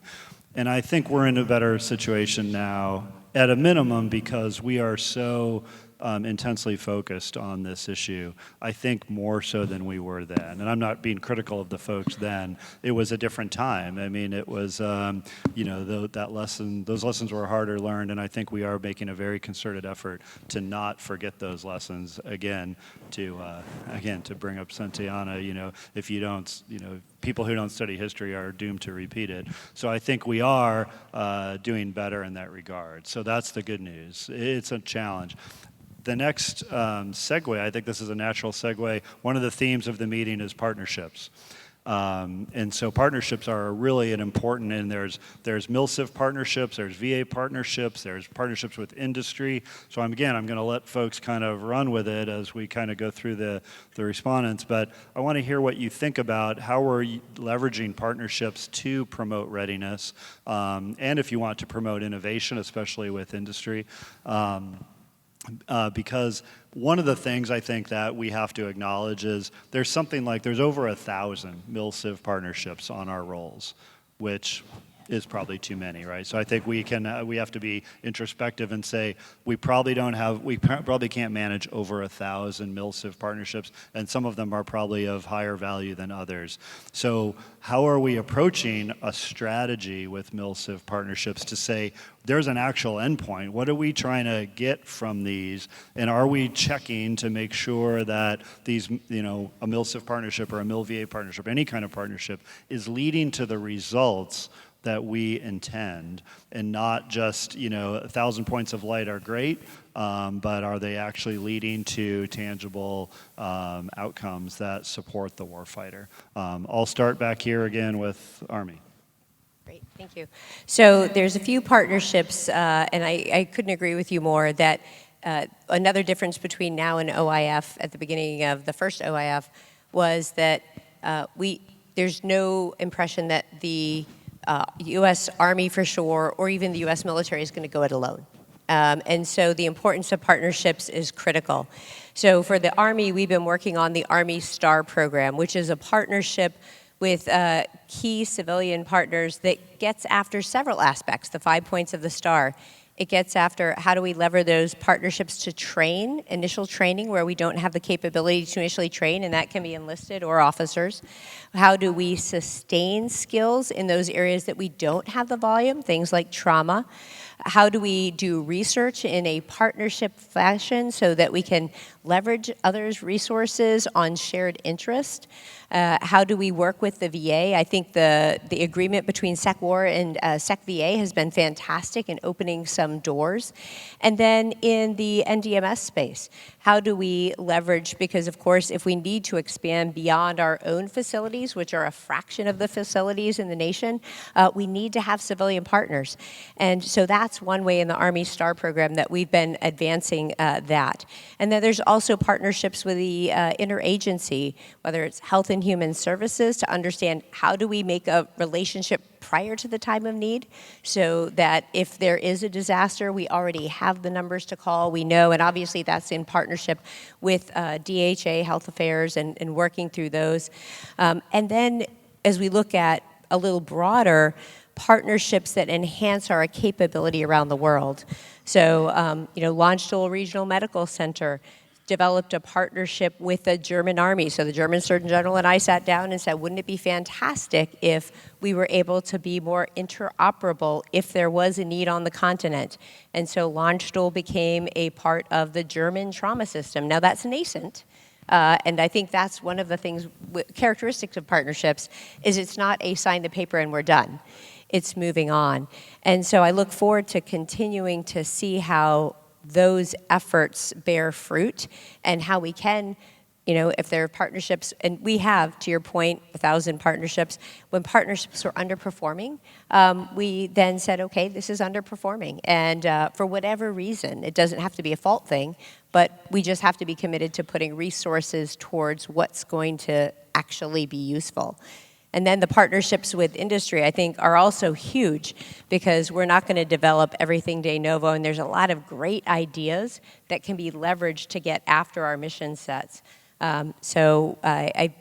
Speaker 2: And I think we're in a better situation now, at a minimum, because we are so intensely focused on this ise. I think more so than we were then. And I'm not being critical of the folks then. It was a different time. I mean, it was, those lessons were harder learned, and I think we are making a very concerted effort to not forget those lessons. Again, to bring up Santayana, if you don't, people who don't study history are doomed to repeat it. So I think we are doing better in that regard. So that's the good news. It's a challenge. The next segue, I think this is a natural segue. One of the themes of the meeting is partnerships. And so partnerships are really an important, and there's MilSIV partnerships, there's VA partnerships, there's partnerships with industry. So I'm going to let folks kind of run with it as we kind of go through the respondents, but I want to hear what you think about how we're leveraging partnerships to promote readiness, and if you want to promote innovation, especially with industry. Because one of the things I think that we have to acknowledge is there's over 1,000 MilSIV partnerships on our rolls, which is probably too many, right? So I think we have to be introspective and say we probably can't manage over 1,000 MilSIV partnerships, and some of them are probably of higher value than others. So how are we approaching a strategy with MilSIV partnerships to say there's an actual endpoint? What are we trying to get from these? And are we checking to make sure that these, a MilSIV partnership or a MilVA partnership, any kind of partnership, is leading to the results that we intend, and not just, 1,000 points of light are great, but are they actually leading to tangible outcomes that support the warfighter? I'll start back here again with Army.
Speaker 4: Great, thank you. So there's a few partnerships, and I couldn't agree with you more, that another difference between now and OIF, at the beginning of the first OIF, was that there's no impression that the U.S. Army for sure, or even the U.S. military is going to go it alone. And so the importance of partnerships is critical. So for the Army, we've been working on the Army STAR program, which is a partnership with key civilian partners that gets after several aspects, the 5 points of the STAR. It gets after how do we lever those partnerships to train, initial training where we don't have the capability to initially train, and that can be enlisted or officers. How do we sustain skills in those areas that we don't have the volume, things like trauma? How do we do research in a partnership fashion so that we can leverage others' resources on shared interest? How do we work with the VA? I think the agreement between SecWar and SecVA has been fantastic in opening some doors. And then in the NDMS space, how do we leverage, because of course if we need to expand beyond our own facilities, which are a fraction of the facilities in the nation, we need to have civilian partners. And so that's one way in the Army STAR program that we've been advancing that. And then there's also partnerships with the interagency, whether it's Health and Human Services, to understand how do we make a relationship prior to the time of need, so that if there is a disaster, we already have the numbers to call, we know, and obviously that's in partnership with DHA, Health Affairs, and working through those. And then as we look at a little broader, partnerships that enhance our capability around the world. So, Roundtable Regional Medical Center developed a partnership with the German Army. So the German Surgeon General and I sat down and said, wouldn't it be fantastic if we were able to be more interoperable if there was a need on the continent? And so Roundtable became a part of the German trauma system. Now that's nascent. And I think that's one of the things, characteristics of partnerships, is it's not a sign the paper and we're done. It's moving on. And so I look forward to continuing to see how those efforts bear fruit and how we can, if there are partnerships, and we have, to your point, 1,000 partnerships. When partnerships were underperforming, we then said, okay, this is underperforming. And for whatever reason, it doesn't have to be a fault thing, but we just have to be committed to putting resources towards what's going to actually be useful. And then the partnerships with industry, I think, are also huge because we're not going to develop everything de novo, and there's a lot of great ideas that can be leveraged to get after our mission sets. So I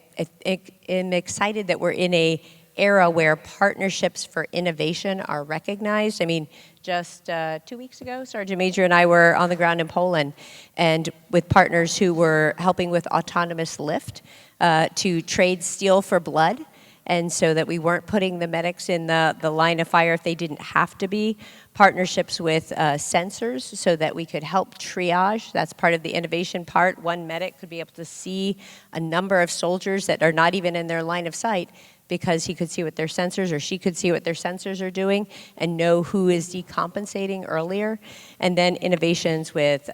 Speaker 4: am excited that we're in a era where partnerships for innovation are recognized. I mean, just 2 weeks ago, Sergeant Major and I were on the ground in Poland, and with partners who were helping with autonomous lift to trade steel for blood, and so that we weren't putting the medics in the line of fire if they didn't have to be. Partnerships with sensors so that we could help triage. That's part of the innovation part. One medic could be able to see a number of soldiers that are not even in their line of sight because he could see what their sensors, or she could see what their sensors are doing and know who is decompensating earlier. And then innovations with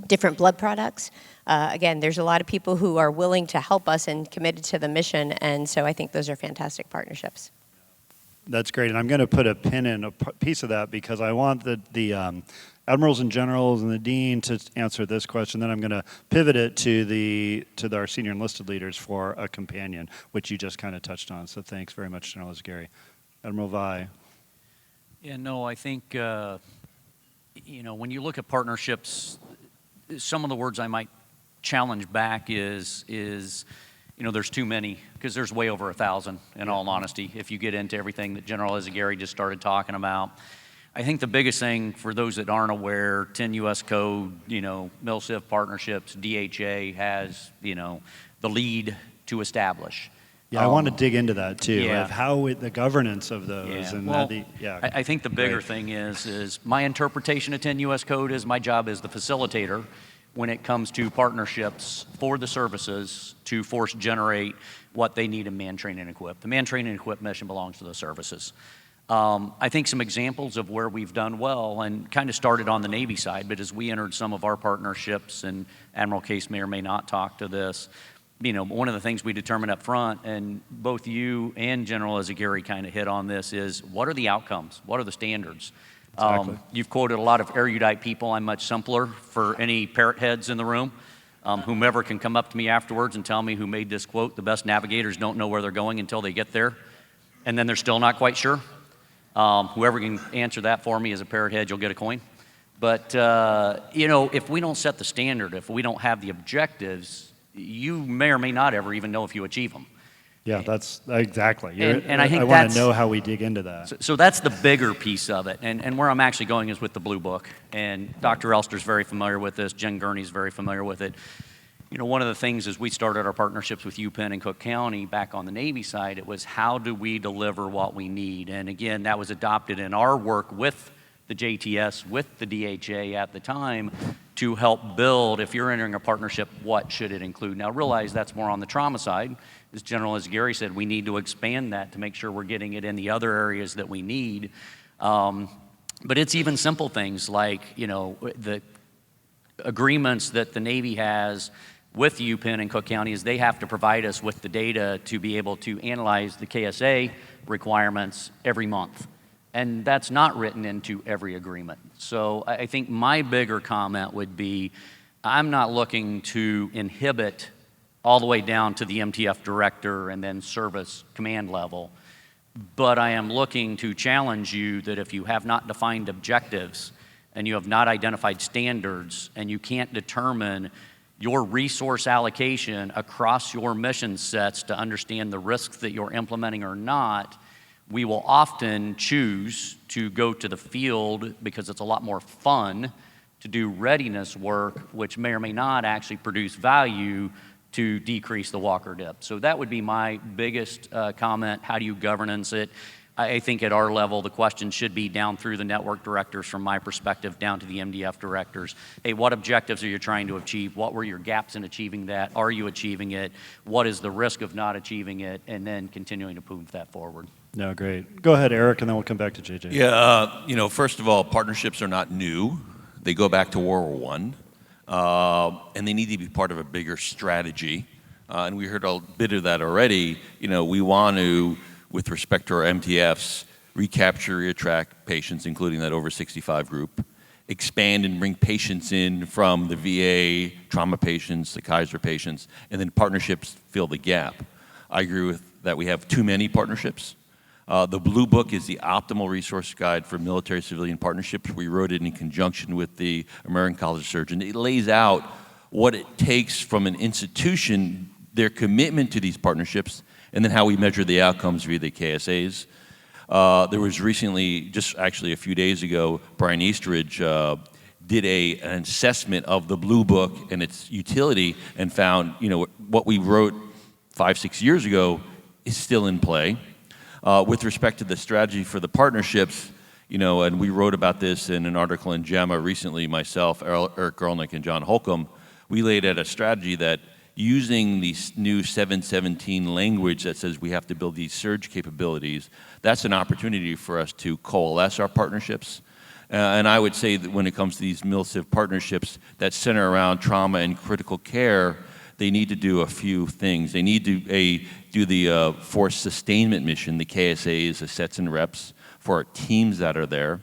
Speaker 4: different blood products. Again, there's a lot of people who are willing to help us and committed to the mission, and so I think those are fantastic partnerships.
Speaker 2: That's great, and I'm going to put a pin in a piece of that because I want the admirals and generals and the dean to answer this question. Then I'm going to pivot it to our senior enlisted leaders for a companion, which you just kind of touched on. So thanks very much, General Ezgari. Admiral Vi.
Speaker 3: Yeah, no, I think when you look at partnerships, some of the words I might challenge back is there's too many, because there's way over 1,000 in all honesty if you get into everything that General Ezgari just started talking about. I think the biggest thing for those that aren't aware, 10 U.S. Code, MilCiv partnerships, DHA has the lead to establish.
Speaker 2: Yeah, I want to dig into that too,
Speaker 3: yeah.
Speaker 2: of how the governance of those.
Speaker 3: Yeah.
Speaker 2: And
Speaker 3: well,
Speaker 2: I
Speaker 3: think the bigger thing is my interpretation of 10 U.S. Code is my job as the facilitator when it comes to partnerships for the services to force generate what they need in man, train, and equip. The man, train, and equip mission belongs to the services. I think some examples of where we've done well, and kind of started on the Navy side, but as we entered some of our partnerships, and Admiral Case may or may not talk to this, one of the things we determined up front, and both you and General Ezgari kind of hit on this, is what are the outcomes? What are the standards?
Speaker 2: Exactly.
Speaker 3: You've quoted a lot of erudite people. I'm much simpler for any parrot heads in the room. Whomever can come up to me afterwards and tell me who made this quote, the best navigators don't know where they're going until they get there, and then they're still not quite sure. Whoever can answer that for me as a parrot head, you'll get a coin. But, if we don't set the standard, if we don't have the objectives, you may or may not ever even know if you achieve them.
Speaker 2: Yeah, that's exactly.
Speaker 3: And I think
Speaker 2: I want to know how we dig into that.
Speaker 3: So that's the bigger piece of it. And where I'm actually going is with the Blue Book. And Dr. Elster's very familiar with this. Jen Gurney's very familiar with it. One of the things as we started our partnerships with UPenn and Cook County back on the Navy side, it was how do we deliver what we need? And again, that was adopted in our work with the JTS, with the DHA at the time, to help build, if you're entering a partnership, what should it include? Now realize that's more on the trauma side. As General Ezgari said, we need to expand that to make sure we're getting it in the other areas that we need. But it's even simple things like, the agreements that the Navy has with UPenn and Cook County is they have to provide us with the data to be able to analyze the KSA requirements every month. And that's not written into every agreement. So I think my bigger comment would be, I'm not looking to inhibit all the way down to the MTF director and then service command level, but I am looking to challenge you that if you have not defined objectives and you have not identified standards and you can't determine your resource allocation across your mission sets to understand the risks that you're implementing or not, we will often choose to go to the field because it's a lot more fun to do readiness work, which may or may not actually produce value to decrease the Walker dip. So that would be my biggest comment. How do you governance it? I think at our level, the question should be down through the network directors, from my perspective, down to the MDF directors. Hey, what objectives are you trying to achieve? What were your gaps in achieving that? Are you achieving it? What is the risk of not achieving it? And then continuing to move that forward.
Speaker 2: No, great. Go ahead, Eric, and then we'll come back to JJ.
Speaker 10: Yeah, first of all, partnerships are not new. They go back to World War I, and they need to be part of a bigger strategy. And we heard a bit of that already. We want to, with respect to our MTFs, recapture, reattract patients, including that over 65 group, expand and bring patients in from the VA, trauma patients, the Kaiser patients, and then partnerships fill the gap. I agree with that we have too many partnerships. The Blue Book is the optimal resource guide for military-civilian partnerships. We wrote it in conjunction with the American College of Surgeons. It lays out what it takes from an institution, their commitment to these partnerships, and then how we measure the outcomes via the KSAs. There was recently, just actually a few days ago, Brian Eastridge did an assessment of the Blue Book and its utility and found, what we wrote 5-6 years ago is still in play. With respect to the strategy for the partnerships, and we wrote about this in an article in JAMA recently, myself, Eric Gerlnick, and John Holcomb, we laid out a strategy that using the new 717 language that says we have to build these surge capabilities, that's an opportunity for us to coalesce our partnerships. And I would say that when it comes to these MilCiv partnerships that center around trauma and critical care, they need to do a few things. They need to do the force sustainment mission, the KSAs, the sets and reps for our teams that are there.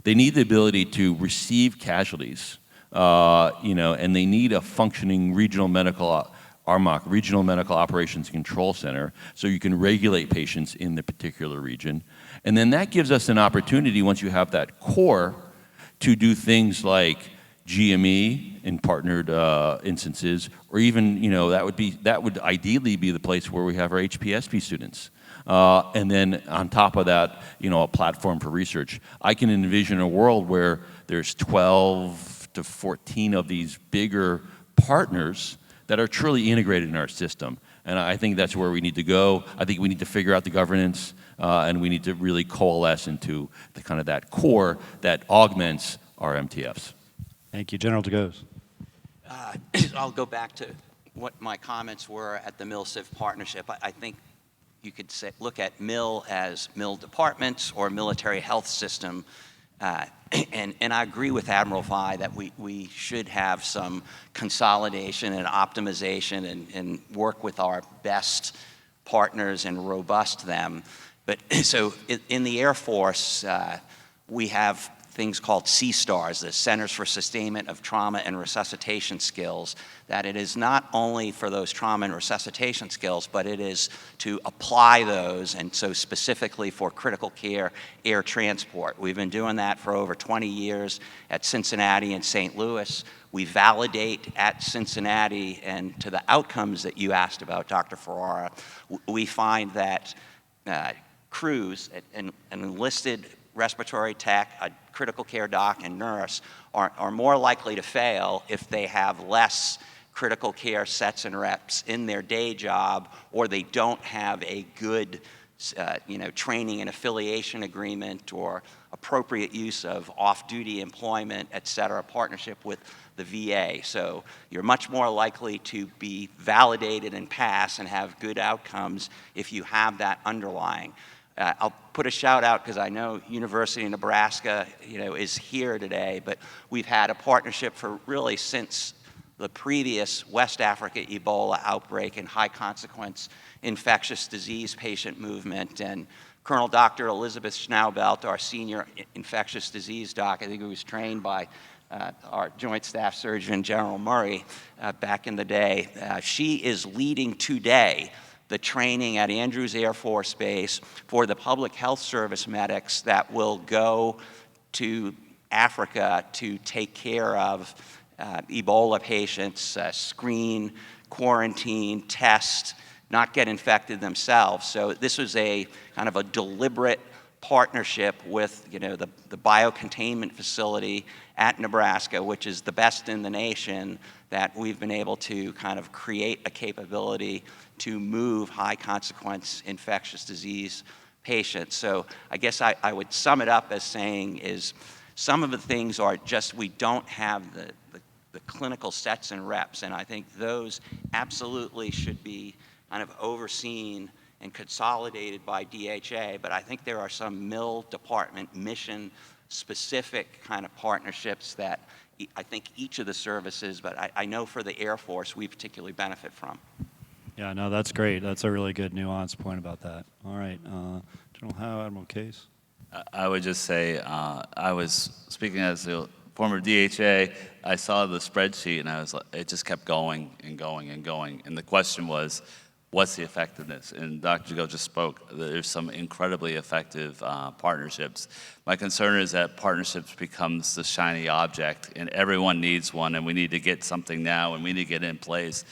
Speaker 10: They need the ability to receive casualties, and they need a functioning regional medical RMOC, Regional Medical Operations Control Center, so you can regulate patients in the particular region. And then that gives us an opportunity, once you have that core, to do things like GME in partnered instances, or even, that would ideally be the place where we have our HPSP students. And then on top of that, a platform for research. I can envision a world where there's 12 to 14 of these bigger partners that are truly integrated in our system. And I think that's where we need to go. I think we need to figure out the governance, and we need to really coalesce into the kind of that core that augments our MTFs.
Speaker 2: Thank you. General DeGose.
Speaker 7: I'll go back to what my comments were at the MilCiv partnership. I think you could look at MIL as MIL departments or military health system. And I agree with Admiral Vi that we should have some consolidation and optimization and work with our best partners and robust them. But so in the Air Force, we have things called C-STARS, the Centers for Sustainment of Trauma and Resuscitation Skills, that it is not only for those trauma and resuscitation skills, but it is to apply those, and so specifically for critical care air transport. We've been doing that for over 20 years at Cincinnati and St. Louis. We validate at Cincinnati, and to the outcomes that you asked about, Dr. Ferrara, we find that crews, an enlisted respiratory tech, a critical care doc, and nurse are more likely to fail if they have less critical care sets and reps in their day job, or they don't have a good training and affiliation agreement or appropriate use of off-duty employment, et cetera, partnership with the VA. So you're much more likely to be validated and pass and have good outcomes if you have that underlying. I'll put a shout out because I know University of Nebraska, is here today, but we've had a partnership for really since the previous West Africa Ebola outbreak and high consequence infectious disease patient movement. And Colonel Dr. Elizabeth Schnaubelt, our senior infectious disease doc, I think who was trained by our Joint Staff Surgeon General Murray back in the day, she is leading today the training at Andrews Air Force Base for the public health service medics that will go to Africa to take care of Ebola patients, screen, quarantine, test, not get infected themselves. So this was a kind of a deliberate partnership with the biocontainment facility at Nebraska, which is the best in the nation, that we've been able to kind of create a capability to move high consequence infectious disease patients. So I guess I would sum it up as saying is some of the things are just we don't have the clinical sets and reps, and I think those absolutely should be kind of overseen and consolidated by DHA, but I think there are some MIL department mission specific kind of partnerships that I think each of the services, but I know for the Air Force, we particularly benefit from.
Speaker 2: Yeah, no, that's great. That's a really good nuanced point about that. All right, General Howe, Admiral Case.
Speaker 9: I would just say, I was speaking as a former DHA, I saw the spreadsheet and I was like, it just kept going and going and going. And the question was, what's the effectiveness? And Dr. Jago just spoke, there's some incredibly effective partnerships. My concern is that partnerships becomes the shiny object and everyone needs one and we need to get something now and we need to get it in place.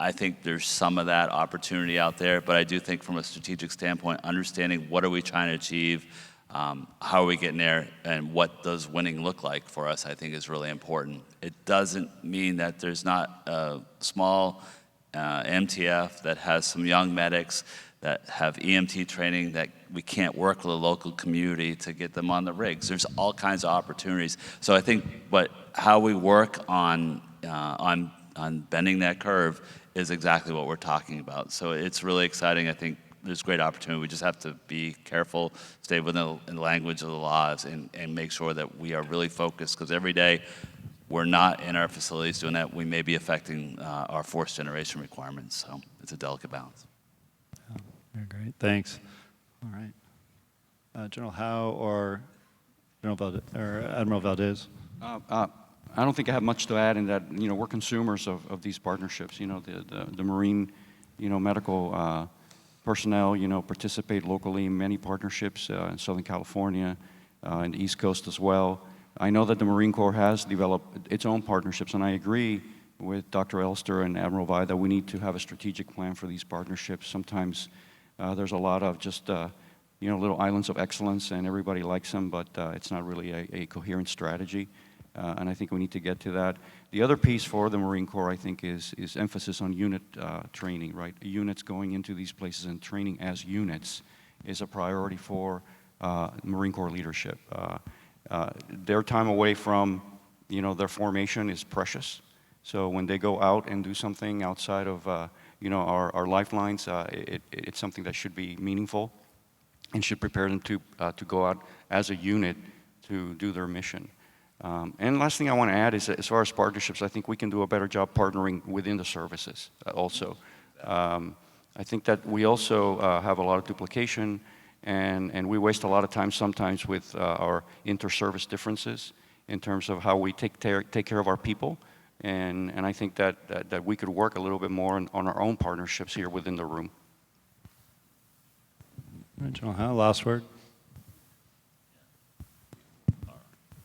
Speaker 9: I think there's some of that opportunity out there, but I do think from a strategic standpoint, understanding what are we trying to achieve, how are we getting there, and what does winning look like for us, I think is really important. It doesn't mean that there's not a small MTF that has some young medics that have EMT training that we can't work with the local community to get them on the rigs. There's all kinds of opportunities. So I think how we work on bending that curve is exactly what we're talking about. So it's really exciting. I think there's great opportunity. We just have to be careful, stay within the language of the laws, and make sure that we are really focused, because every day we're not in our facilities doing that. We may be affecting our fourth generation requirements. So it's a delicate balance.
Speaker 2: Yeah, very great. Thanks. All right. General Howe or Admiral Valdez?
Speaker 12: I don't think I have much to add in that, we're consumers of these partnerships. The Marine, medical personnel, participate locally in many partnerships in Southern California and the East Coast as well. I know that the Marine Corps has developed its own partnerships, and I agree with Dr. Elster and Admiral Vai that we need to have a strategic plan for these partnerships. Sometimes there's a lot of just, little islands of excellence, and everybody likes them, but it's not really a coherent strategy. And I think we need to get to that. The other piece for the Marine Corps, I think, is emphasis on unit training, right? Units going into these places and training as units is a priority for Marine Corps leadership. Their time away from, their formation is precious. So when they go out and do something outside of, our lifelines, it's something that should be meaningful and should prepare them to go out as a unit to do their mission. And last thing I want to add is that as far as partnerships, I think we can do a better job partnering within the services also. I think that we also have a lot of duplication, and we waste a lot of time sometimes with our inter-service differences in terms of how we take care of our people. And I think that we could work a little bit more on our own partnerships here within the room.
Speaker 2: All right, General Howe, last word.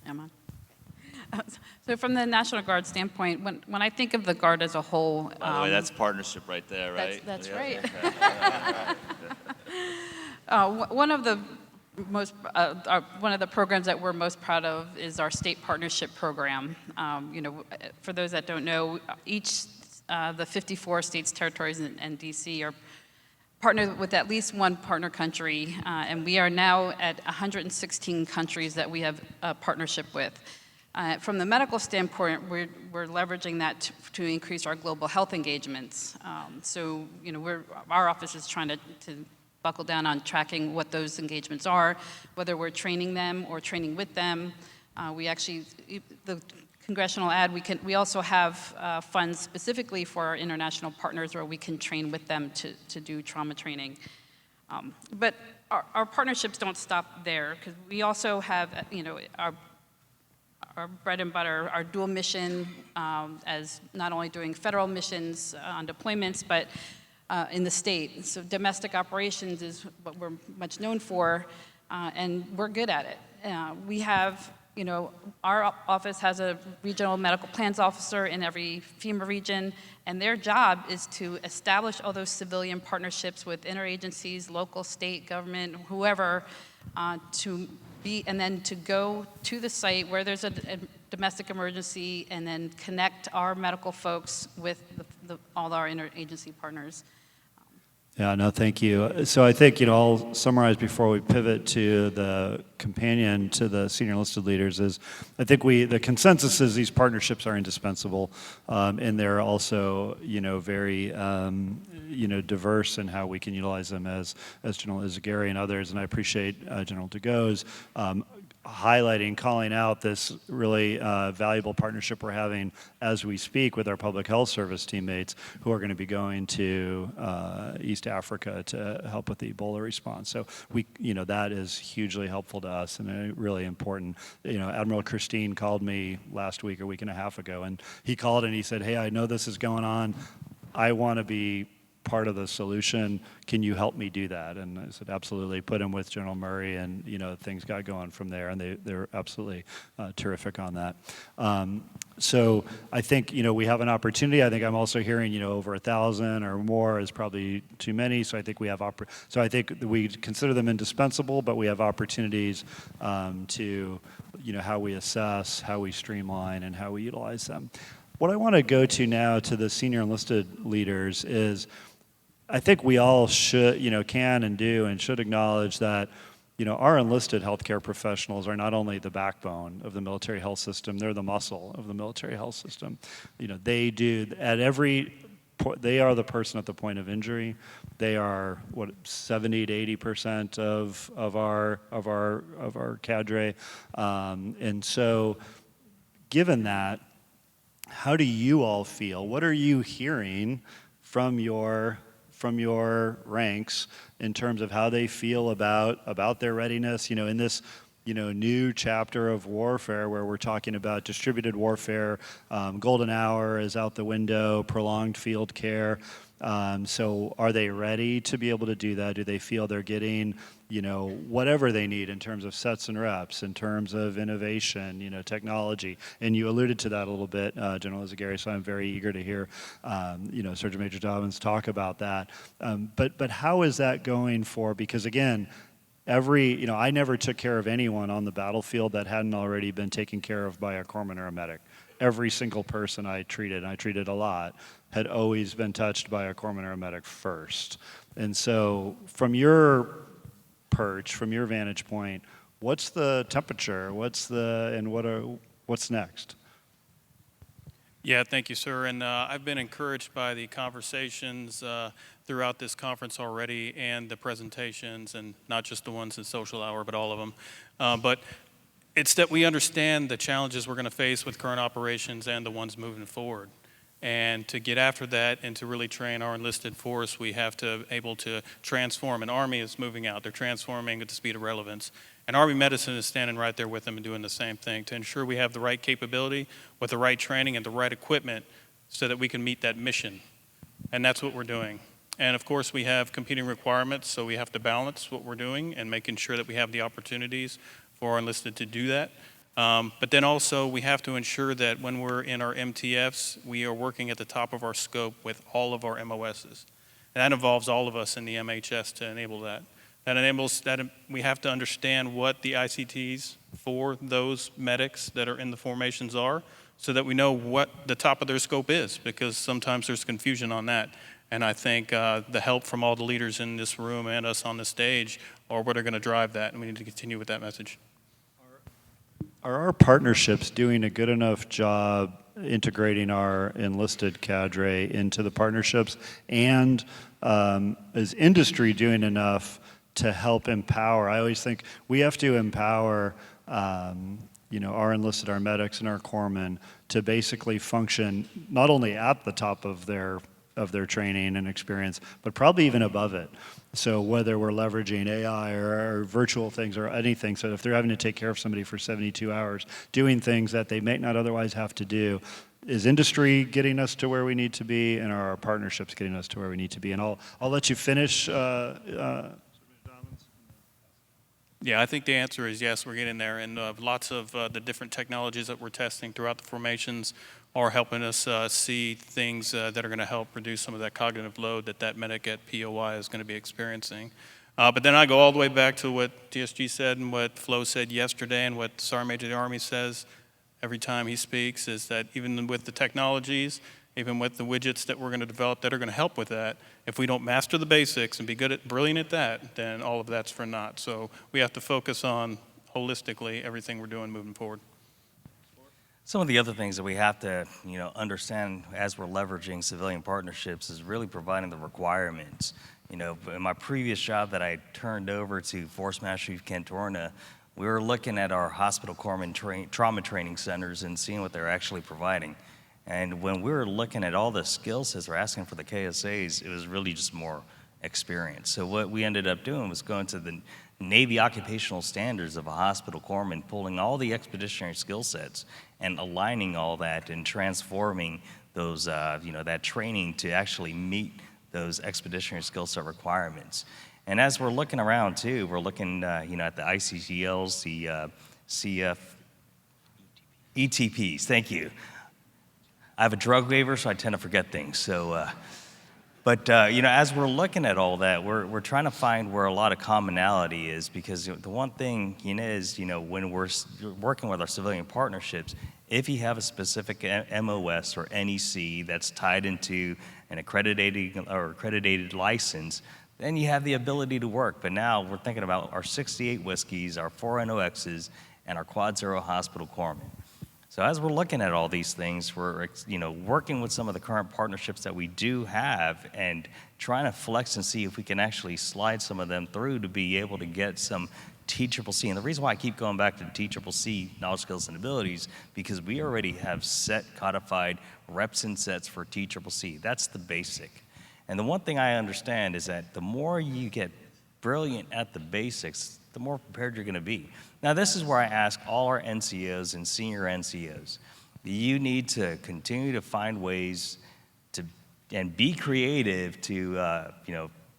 Speaker 11: Am I? So from the National Guard standpoint, when I think of the Guard as a whole...
Speaker 9: By the way, that's partnership right there, right?
Speaker 11: That's
Speaker 9: yeah.
Speaker 11: right. One of the programs that we're most proud of is our state partnership program. For those that don't know, each the 54 states, territories, and DC are partnered with at least one partner country, and we are now at 116 countries that we have a partnership with. From the medical standpoint, we're leveraging that to increase our global health engagements. So, our office is trying to buckle down on tracking what those engagements are, whether we're training them or training with them. We actually, the congressional ad, we also have funds specifically for our international partners where we can train with them to do trauma training. But our partnerships don't stop there, because we also have, our bread and butter, our dual mission, as not only doing federal missions on deployments, but in the state. So domestic operations is what we're much known for, and we're good at it. We have, our office has a regional medical plans officer in every FEMA region, and their job is to establish all those civilian partnerships with interagencies, local, state, government, whoever, and then to go to the site where there's a domestic emergency and then connect our medical folks with all our interagency partners.
Speaker 2: Yeah, no, thank you. So I think, I'll summarize before we pivot to the companion to the senior enlisted leaders is, I think the consensus is these partnerships are indispensable, and they're also, very, diverse in how we can utilize them as General Izagiri and others, and I appreciate General Degoe's highlighting, calling out this really valuable partnership we're having as we speak with our public health service teammates who are going to be going to East Africa to help with the Ebola response. So that is hugely helpful to us and really important. Admiral Christine called me last week or week and a half ago, and he called and he said, "Hey, I know this is going on. I want to be part of the solution. Can you help me do that?" And I said, absolutely. Put him with General Murray, and things got going from there, and they're absolutely terrific on that. So I think we have an opportunity. I think I'm also hearing over 1,000 or more is probably too many. So I think we have so I think we consider them indispensable, but we have opportunities to how we assess, how we streamline, and how we utilize them. What I want to go to now to the senior enlisted leaders is, I think we all should, can and do and should acknowledge that, our enlisted healthcare professionals are not only the backbone of the military health system, they're the muscle of the military health system. They do they are the person at the point of injury. They are 70 to 80% of our cadre, and so given that, how do you all feel? What are you hearing from your ranks in terms of how they feel about their readiness? In this new chapter of warfare where we're talking about distributed warfare, golden hour is out the window, prolonged field care. So are they ready to be able to do that? Do they feel they're getting whatever they need in terms of sets and reps, in terms of innovation, technology? And you alluded to that a little bit, General Izagiri, so I'm very eager to hear, Sergeant Major Dobbins talk about that. But how is that going because again, I never took care of anyone on the battlefield that hadn't already been taken care of by a corpsman or a medic. Every single person I treated, and I treated a lot, had always been touched by a corpsman or a medic first. And so from your perch, from your vantage point, what's the temperature? What's next?
Speaker 5: Yeah, thank you, sir. And I've been encouraged by the conversations throughout this conference already and the presentations, and not just the ones in social hour, but all of them. But it's that we understand the challenges we're going to face with current operations and the ones moving forward. And to get after that and to really train our enlisted force, we have to able to transform. An Army is moving out. They're transforming at the speed of relevance. And Army Medicine is standing right there with them and doing the same thing to ensure we have the right capability with the right training and the right equipment so that we can meet that mission. And that's what we're doing. And of course, we have competing requirements, so we have to balance what we're doing and making sure that we have the opportunities for our enlisted to do that. But then also, we have to ensure that when we're in our MTFs, we are working at the top of our scope with all of our MOSs. And that involves all of us in the MHS to enable that. That enables that we have to understand what the ICTs for those medics that are in the formations are, so that we know what the top of their scope is, because sometimes there's confusion on that. And I think the help from all the leaders in this room and us on the stage are what are going to drive that, and we need to continue with that message.
Speaker 2: Are our partnerships doing a good enough job integrating our enlisted cadre into the partnerships? And is industry doing enough to help empower? I always think we have to empower our enlisted, our medics, and our corpsmen to basically function not only at the top of their training and experience, but probably even above it. So whether we're leveraging AI or virtual things or anything, so if they're having to take care of somebody for 72 hours, doing things that they may not otherwise have to do, is industry getting us to where we need to be, and are our partnerships getting us to where we need to be? And I'll let you finish.
Speaker 5: Yeah, I think the answer is yes, we're getting there. And lots of the different technologies that we're testing throughout the formations are helping us see things that are going to help reduce some of that cognitive load that medic at POI is going to be experiencing. But then I go all the way back to what TSG said and what Flo said yesterday and what Sergeant Major of the Army says every time he speaks, is that even with the technologies, even with the widgets that we're going to develop that are going to help with that, if we don't master the basics and be brilliant at that, then all of that's for naught. So we have to focus on holistically everything we're doing moving forward.
Speaker 6: Some of the other things that we have to, understand as we're leveraging civilian partnerships is really providing the requirements. In my previous job that I turned over to Force Master Chief Ken Torna, we were looking at our hospital corpsman trauma training centers and seeing what they're actually providing. And when we were looking at all the skill sets we're asking for the KSAs, it was really just more experience. So what we ended up doing was going to the Navy occupational standards of a hospital corpsman, pulling all the expeditionary skill sets and aligning all that and transforming those, that training to actually meet those expeditionary skill set requirements. And as we're looking around too, we're looking, at the ICGLs, the CF, ETPs, thank you. I have a drug waiver, so I tend to forget things. So, as we're looking at all that, we're trying to find where a lot of commonality is, because the one thing is, when we're working with our civilian partnerships, if you have a specific MOS or NEC that's tied into an accredited license, then you have the ability to work. But now we're thinking about our 68 whiskeys, our 4NOXs, and our Quad Zero hospital corpsmen. So as we're looking at all these things, we're working with some of the current partnerships that we do have and trying to flex and see if we can actually slide some of them through to be able to get some TCCC. And the reason why I keep going back to TCCC, knowledge, skills, and abilities, because we already have set codified reps and sets for TCCC. That's the basic. And the one thing I understand is that the more you get brilliant at the basics, the more prepared you're going to be. Now, this is where I ask all our NCOs and senior NCOs. You need to continue to find ways to and be creative to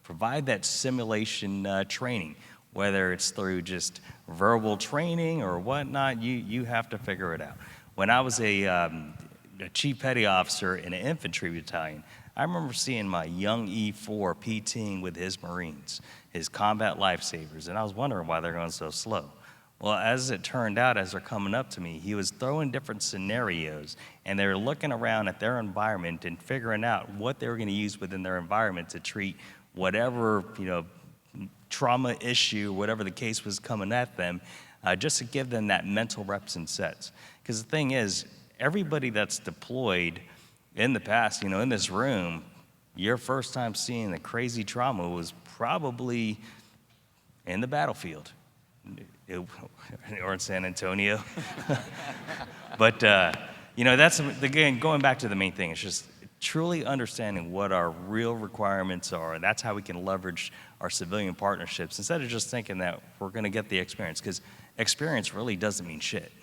Speaker 6: provide that simulation training, whether it's through just verbal training or whatnot. You have to figure it out. When I was a chief petty officer in an infantry battalion, I remember seeing my young E4 PTing with his Marines, his combat lifesavers, and I was wondering why they're going so slow. Well, as it turned out, as they're coming up to me, he was throwing different scenarios, and they were looking around at their environment and figuring out what they were going to use within their environment to treat whatever, trauma issue, whatever the case was coming at them, just to give them that mental reps and sets. Because the thing is, everybody that's deployed in the past, in this room, your first time seeing the crazy trauma was probably in the battlefield or in San Antonio. But, that's, again, going back to the main thing. It's just truly understanding what our real requirements are. And that's how we can leverage our civilian partnerships instead of just thinking that we're going to get the experience, because experience really doesn't mean shit.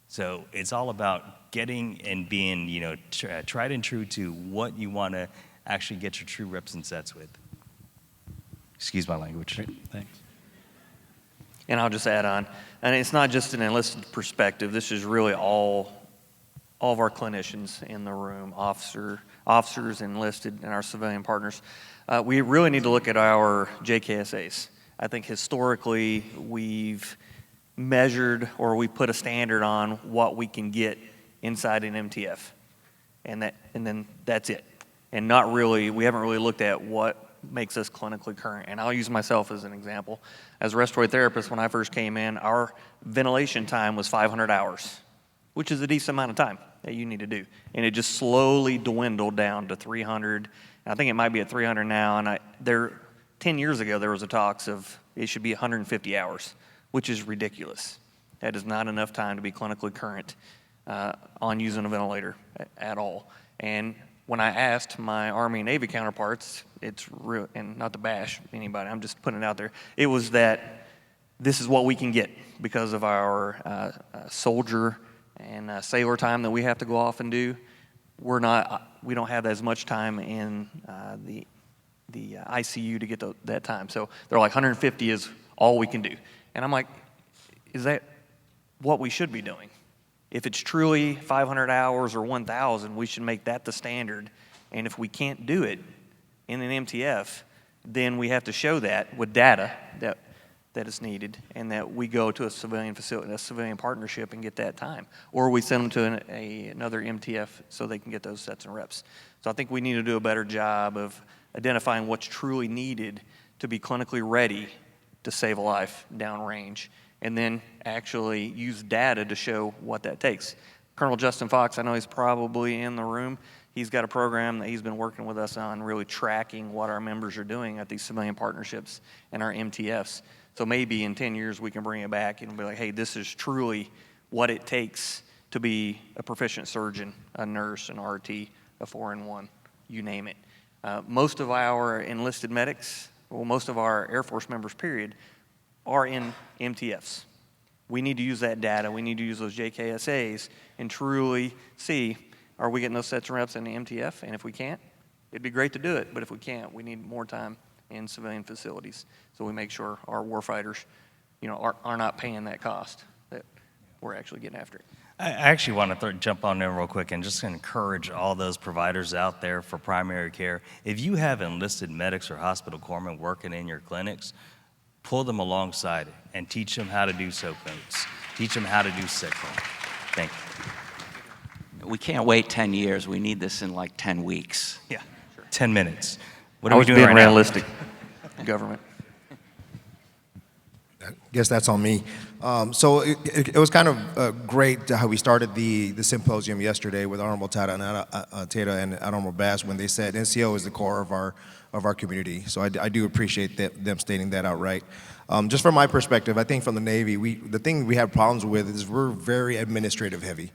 Speaker 6: So it's all about getting and being, tried and true to what you want to actually get your true reps and sets with. Excuse my language.
Speaker 2: Great, thanks.
Speaker 8: And I'll just add on, and it's not just an enlisted perspective. This is really all of our clinicians in the room, officers, enlisted, and our civilian partners. We really need to look at our JKSAs. I think historically we've measured, or we put a standard on what we can get inside an MTF, and then that's it. And we haven't really looked at what makes us clinically current. And I'll use myself as an example. As a respiratory therapist, when I first came in, our ventilation time was 500 hours, which is a decent amount of time that you need to do. And it just slowly dwindled down to 300. I think it might be at 300 now. And 10 years ago, there was a talks of it should be 150 hours, which is ridiculous. That is not enough time to be clinically current on using a ventilator at all. And when I asked my Army and Navy counterparts, it's real, and not to bash anybody, I'm just putting it out there, it was that this is what we can get because of our soldier and sailor time that we have to go off and do. We don't have as much time in the ICU to get that time. So they're like 150 is all we can do. And I'm like, is that what we should be doing? If it's truly 500 hours or 1,000, we should make that the standard. And if we can't do it in an MTF, then we have to show that with data that is needed, and that we go to a civilian facility, a civilian partnership, and get that time. Or we send them to another MTF so they can get those sets and reps. So I think we need to do a better job of identifying what's truly needed to be clinically ready to save a life downrange, and then actually use data to show what that takes. Colonel Justin Fox, I know he's probably in the room. He's got a program that he's been working with us on, really tracking what our members are doing at these civilian partnerships and our MTFs. So maybe in 10 years we can bring it back and be like, hey, this is truly what it takes to be a proficient surgeon, a nurse, an RT, a 4-in-1, you name it. Most of our enlisted medics, well, most of our Air Force members, period, are in MTFs. We need to use that data. We need to use those JKSAs and truly see, are we getting those sets and reps in the MTF? And if we can't, it'd be great to do it. But if we can't, we need more time in civilian facilities. So we make sure our warfighters, are not paying that cost, that we're actually getting after it.
Speaker 6: I actually want to jump on there real quick and just encourage all those providers out there for primary care. If you have enlisted medics or hospital corpsmen working in your clinics, pull them alongside it and teach them how to do soak notes. Teach them how to do sick call. Thank you.
Speaker 7: We can't wait 10 years. We need this in like 10 weeks.
Speaker 6: Yeah, 10 minutes. What
Speaker 8: I
Speaker 6: are we
Speaker 8: was
Speaker 6: doing
Speaker 8: being
Speaker 6: right now?
Speaker 8: realistic, government.
Speaker 13: I guess that's on me. So it was kind of great how we started the symposium yesterday with Honorable Tata and Honorable Bass when they said NCO is the core of our community. So I do appreciate them stating that outright. Just from my perspective, I think from the Navy, the thing we have problems with is we're very administrative heavy.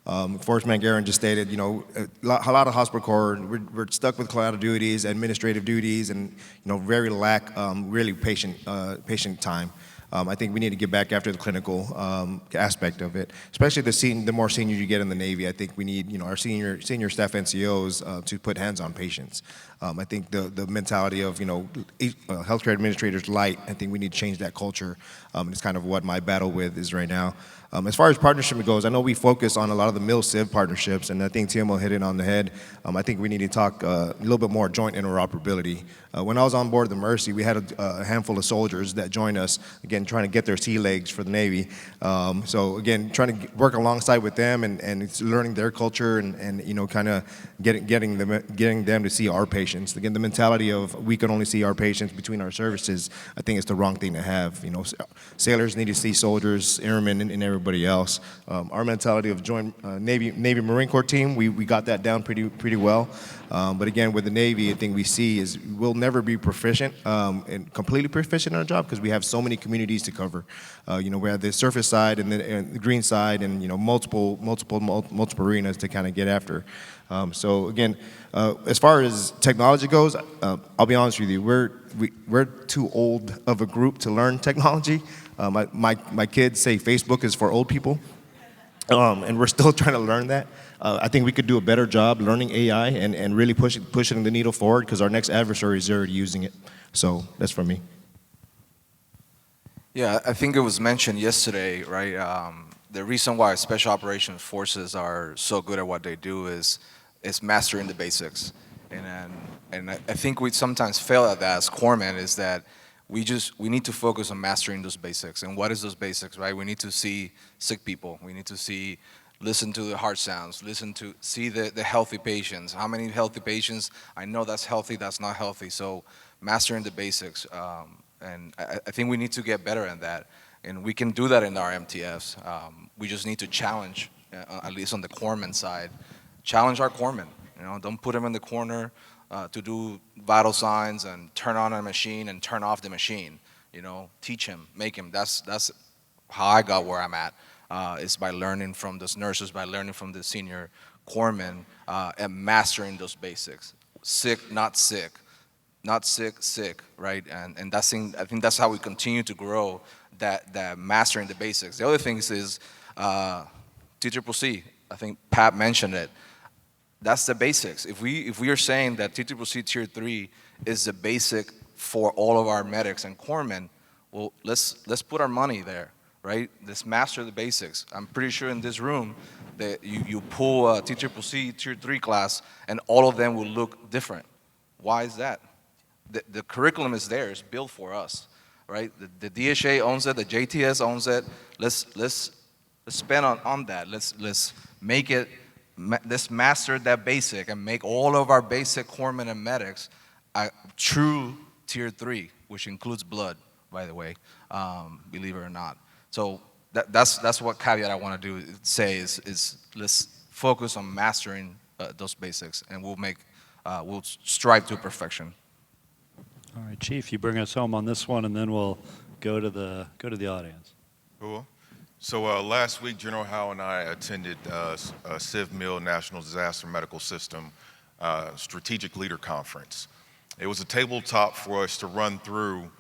Speaker 13: Forrest Mangaren just stated, a lot of hospital corps, we're stuck with cloud duties, administrative duties, and very lack really patient time. I think we need to get back after the clinical aspect of it, especially the more senior you get in the Navy. I think we need our senior staff NCOs to put hands on patients. I think the mentality of healthcare administrators light. I think we need to change that culture. It's kind of what my battle with is right now. As far as partnership goes, I know we focus on a lot of the MIL-CIV partnerships, and I think TMO hit it on the head. I think we need to talk a little bit more joint interoperability. When I was on board the Mercy, we had a handful of soldiers that joined us, again, trying to get their sea legs for the Navy. So again, trying to work alongside with them and it's learning their culture and kind of getting them to see our patients. Again, the mentality of we can only see our patients between our services, I think it's the wrong thing to have. Sailors need to see soldiers, airmen, and everybody else. Our mentality of joint Navy Marine Corps team, we got that down pretty well. But again, with the Navy, the thing we see is we'll never be proficient and completely proficient in our job because we have so many communities to cover. We have the surface side and the green side and multiple arenas to kind of get after. So again, as far as technology goes, I'll be honest with you, we're too old of a group to learn technology. My kids say Facebook is for old people, and we're still trying to learn that. I think we could do a better job learning AI and really pushing the needle forward because our next adversary is already using it. So that's from me.
Speaker 14: Yeah, I think it was mentioned yesterday, right? The reason why Special Operations Forces are so good at what they do is mastering the basics. And I think we sometimes fail at that as corpsmen is that we need to focus on mastering those basics. And what is those basics, right? We need to see sick people. We need to listen to the heart sounds, see the healthy patients. How many healthy patients? I know that's healthy, that's not healthy. So mastering the basics. And I think we need to get better at that. And we can do that in our MTFs. We just need to challenge, at least on the corpsman side, challenge our corpsmen. Don't put them in the corner to do vital signs and turn on a machine and turn off the machine. Teach him, make him. That's how I got where I'm at. Is by learning from those nurses, by learning from the senior corpsmen, and mastering those basics. Sick, not sick. Not sick, sick, right? And I think that's how we continue to grow that mastering the basics. The other thing is TCCC. I think Pat mentioned it. That's the basics. If we are saying that TCCC Tier 3 is the basic for all of our medics and corpsmen, well, let's put our money there, right? Let's master the basics. I'm pretty sure in this room that you pull a TCCC Tier 3 class and all of them will look different. Why is that? The curriculum is there. It's built for us, right? The DHA owns it. The JTS owns it. Let's spend on that. Let's make it. Let's master that basic and make all of our basic corpsmen and medics a true Tier 3, which includes blood, by the way, believe it or not. So that's what caveat I want to say is let's focus on mastering those basics, and we'll strive to perfection.
Speaker 2: All right, Chief, you bring us home on this one, and then we'll go to the audience.
Speaker 15: Cool. So last week, General Howe and I attended CivMil National Disaster Medical System Strategic Leader Conference. It was a tabletop for us to run through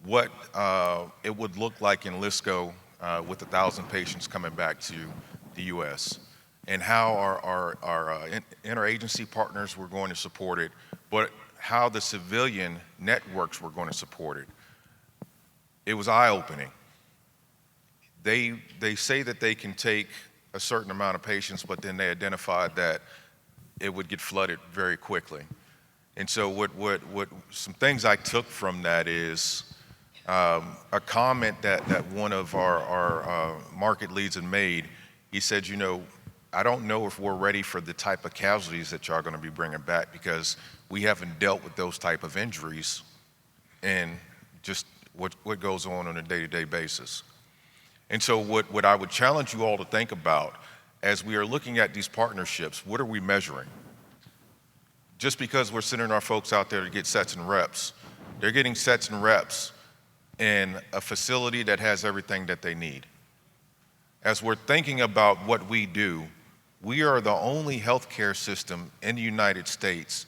Speaker 15: what it would look like in LISCO with 1,000 patients coming back to the U.S. and how our interagency partners were going to support it, but how the civilian networks were going to support it. It was eye-opening. They say that they can take a certain amount of patients, but then they identified that it would get flooded very quickly. And so what some things I took from that is a comment that one of our market leads had made. He said, you know, I don't know if we're ready for the type of casualties that y'all are going to be bringing back because we haven't dealt with those type of injuries and just what goes on a day-to-day basis. And so what I would challenge you all to think about as we are looking at these partnerships, what are we measuring? Just because we're sending our folks out there to get sets and reps, they're getting sets and reps in a facility that has everything that they need. As we're thinking about what we do, we are the only healthcare system in the United States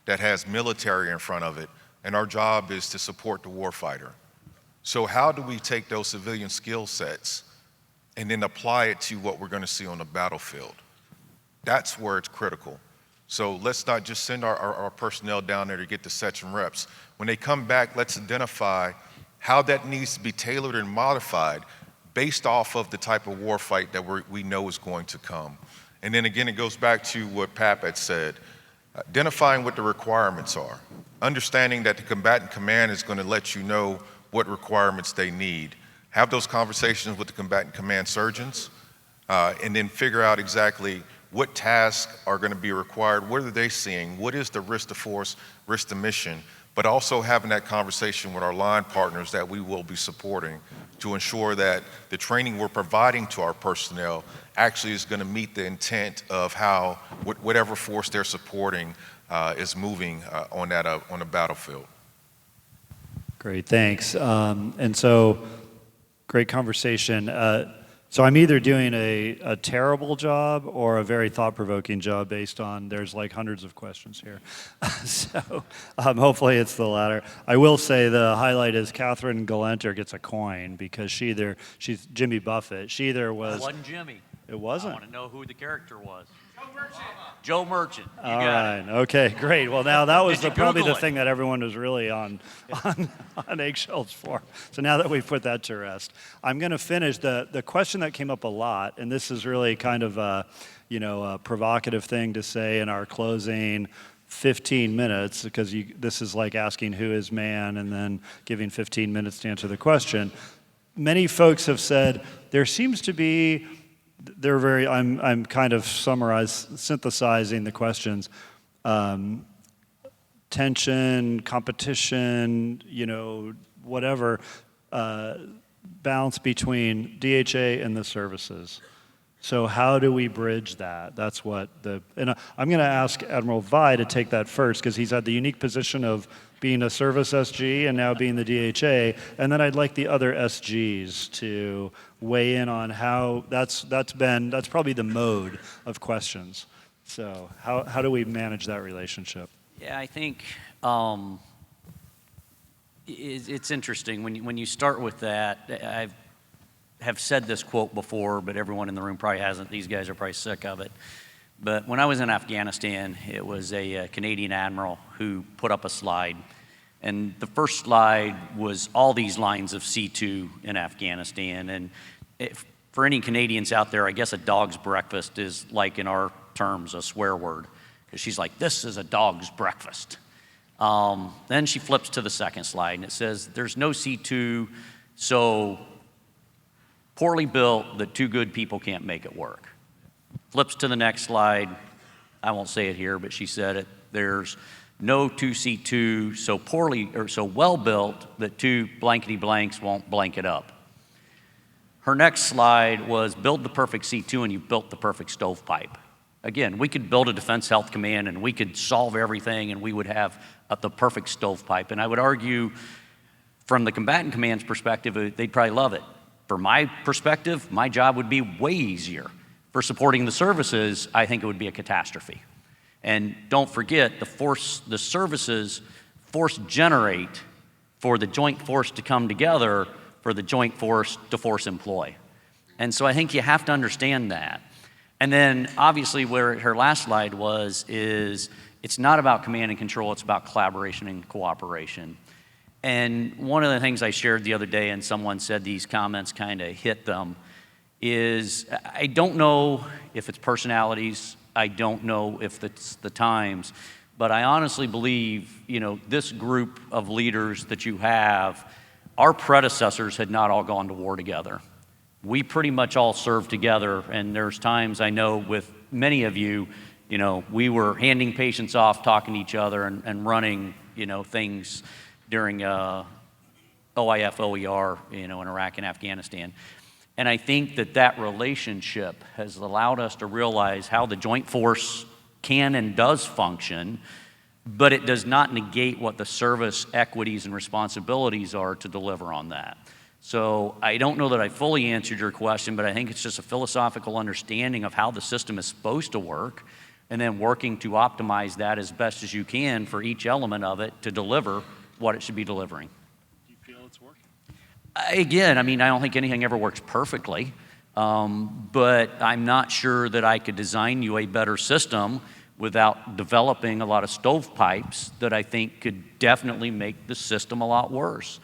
Speaker 15: that has military in front of it, and our job is to support the warfighter. So how do we take those civilian skill sets and then apply it to what we're going to see on the battlefield? That's where it's critical. So let's not just send our personnel down there to get the sets and reps. When they come back, let's identify how that needs to be tailored and modified based off of the type of war fight that we know is going to come. And then again, it goes back to what Pap had said, identifying what the requirements are, understanding that the combatant command is going to let you know what requirements they need. Have those conversations with the combatant command surgeons, and then figure out exactly what tasks are going to be required, what are they seeing, what is the risk to force, risk to mission, but also having that conversation with our line partners that we will be supporting to ensure that the training we're providing to our personnel actually is going to meet the intent of how whatever force they're supporting is moving on the battlefield.
Speaker 2: Great, thanks. And so, great conversation. So I'm either doing a terrible job or a very thought-provoking job based on there's like hundreds of questions here. So hopefully it's the latter. I will say the highlight is Catherine Galenter gets a coin because she's Jimmy Buffett. She either was...
Speaker 3: It wasn't Jimmy.
Speaker 2: It wasn't?
Speaker 3: I want to know who the character was. Joe Merchant. You
Speaker 2: All
Speaker 3: got
Speaker 2: right.
Speaker 3: it.
Speaker 2: Okay, great. Well, now that was probably the
Speaker 3: Google it?
Speaker 2: thing that everyone was really on eggshells for. So now that we've put that to rest, I'm going to finish the question that came up a lot, and this is really kind of a provocative thing to say in our closing 15 minutes, because this is like asking who is man and then giving 15 minutes to answer the question. Many folks have said there seems to be I'm kind of synthesizing the questions. Tension, competition, whatever, balance between DHA and the services. So how do we bridge that? That's what and I'm going to ask Admiral Vi to take that first because he's had the unique position of being a service SG and now being the DHA, and then I'd like the other SGs to weigh in on how that's probably the mode of questions. So how do we manage that relationship?
Speaker 3: Yeah, I think it's interesting when you start with that. I have said this quote before, but everyone in the room probably hasn't. These guys are probably sick of it. But when I was in Afghanistan, it was a Canadian admiral who put up a slide. And the first slide was all these lines of C2 in Afghanistan. And for any Canadians out there, I guess a dog's breakfast is like in our terms a swear word. Because she's like, this is a dog's breakfast. Then she flips to the second slide and it says, there's no C2, so poorly built that two good people can't make it work. Flips to the next slide. I won't say it here, but she said it. There's no 2C2 so well built that two blankety blanks won't blank it up. Her next slide was build the perfect C2 and you built the perfect stovepipe. Again, we could build a Defense Health Command and we could solve everything and we would have the perfect stovepipe. And I would argue from the combatant command's perspective, they'd probably love it. From my perspective, my job would be way easier. For supporting the services, I think it would be a catastrophe. And don't forget, the services force generate for the joint force to come together, for the joint force to force employ. And so I think you have to understand that. And then obviously where her last slide is it's not about command and control, it's about collaboration and cooperation. And one of the things I shared the other day, and someone said these comments kind of hit them, is I don't know if it's personalities, I don't know if it's the times, but I honestly believe, this group of leaders that you have, our predecessors had not all gone to war together. We pretty much all served together, and there's times I know with many of you, we were handing patients off, talking to each other, and running, things during OIF, OER, in Iraq and Afghanistan. And I think that relationship has allowed us to realize how the joint force can and does function, but it does not negate what the service equities and responsibilities are to deliver on that. So I don't know that I fully answered your question, but I think it's just a philosophical understanding of how the system is supposed to work, and then working to optimize that as best as you can for each element of it to deliver what it should be delivering.
Speaker 2: Do you feel it's working?
Speaker 3: Again, I don't think anything ever works perfectly, but I'm not sure that I could design you a better system without developing a lot of stovepipes that I think could definitely make the system a lot worse.